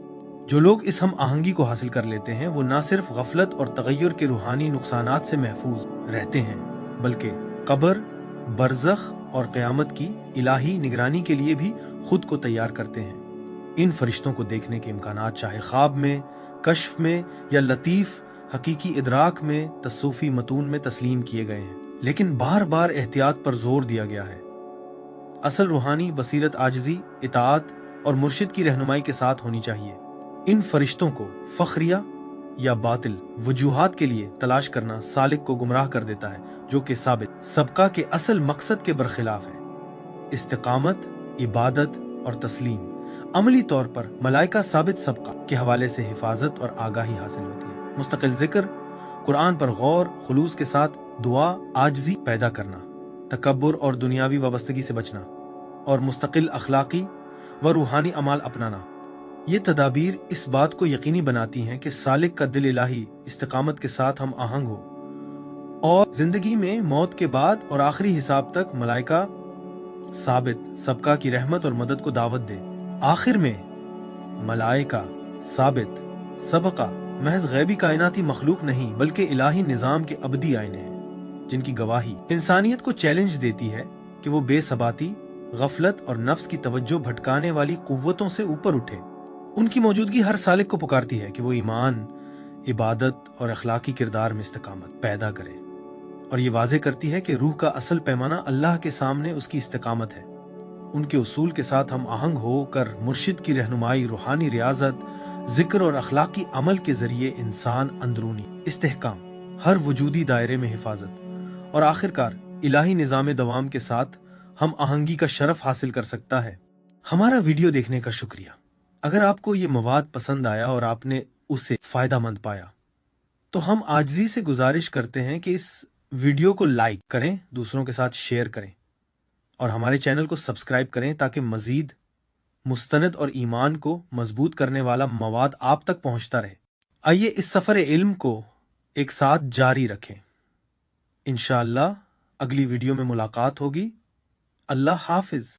जो लोग इस हम आहंगी को हासिल कर लेते हैं वो न सिर्फ गफलत और तगय्युर के रूहानी नुकसानात से महफूज रहते हैं बल्कि कब्र, बरज़ख और क़यामत की इलाही निगरानी के लिए भी खुद को तैयार करते हैं। इन फरिश्तों को देखने के इम्कानात चाहे ख्वाब में, कश्फ में या लतीफ़ हकीकी इदराक में तसूफ़ी मतून में तस्लीम किए गए हैं, लेकिन बार बार एहतियात पर जोर दिया गया है। असल रूहानी बसीरत आजिज़ी, इताअत और मुर्शिद की रहनुमाई के साथ होनी चाहिए। इन फरिश्तों को फ़ख्रिया या बातिल वजूहात के लिए तलाश करना सालिक को गुमराह कर देता है, जो कि साबित सबका के असल मकसद के बरखिलाफ है। इस्तिकामत, इबादत और तस्लीम अमली तौर पर मलाइका साबित सबका के हवाले से हिफाजत और आगाही हासिल होती है। मुस्तकिल जिक्र, कुरान पर गौर, खुलूस के साथ दुआ, आजिज़ी पैदा करना, तकब्बुर और दुनियावी वाबस्तगी से बचना और मुस्तकिल अखलाकी व रूहानी अमाल अपनाना, ये तदाबीर इस बात को यकीनी बनाती हैं कि सालिक का दिल इलाही इस्तिकामत के साथ हम आहंग हो और जिंदगी में मौत के बाद और आखिरी हिसाब तक मलाइका साबित सबका की रहमत और मदद को दावत दे। आखिर में मलाइका साबित सबका महज गैबी कायनाती मखलूक नहीं बल्कि इलाही निज़ाम के अबदी आईने हैं, जिनकी गवाही इंसानियत को चैलेंज देती है कि वो बेसबाती, गफलत और नफ्स की तवज्जो भटकाने वाली कुव्वतों से ऊपर उठे। उनकी मौजूदगी हर सालिक को पुकारती है कि वो ईमान, इबादत और अखलाकी किरदार में इस्तिकामत पैदा करे, और ये वाज़े करती है कि रूह का असल पैमाना अल्लाह के सामने उसकी इस्तिकामत है। उनके उसूल के साथ हम आहंग होकर मुर्शिद की रहनुमाई, रूहानी रियाजत, जिक्र और अखलाकी अमल के जरिए इंसान अंदरूनी इस्तेहकाम, हर वजूदी दायरे में हिफाजत और आखिरकार इलाही निज़ाम दवाम के साथ हम आहंगी का शरफ हासिल कर सकता है। हमारा वीडियो देखने का शुक्रिया। अगर आपको ये मवाद पसंद आया और आपने उसे फायदा मंद पाया तो हम आजिज़ी से गुजारिश करते हैं कि इस वीडियो को लाइक करें, दूसरों के साथ शेयर करें और हमारे चैनल को सब्सक्राइब करें ताकि मजीद मुस्तनद और ईमान को मजबूत करने वाला मवाद आप तक पहुंचता रहे। आइए इस सफ़र इल्म को एक साथ जारी रखें। इंशाअल्लाह अगली वीडियो में मुलाकात होगी। अल्लाह हाफिज।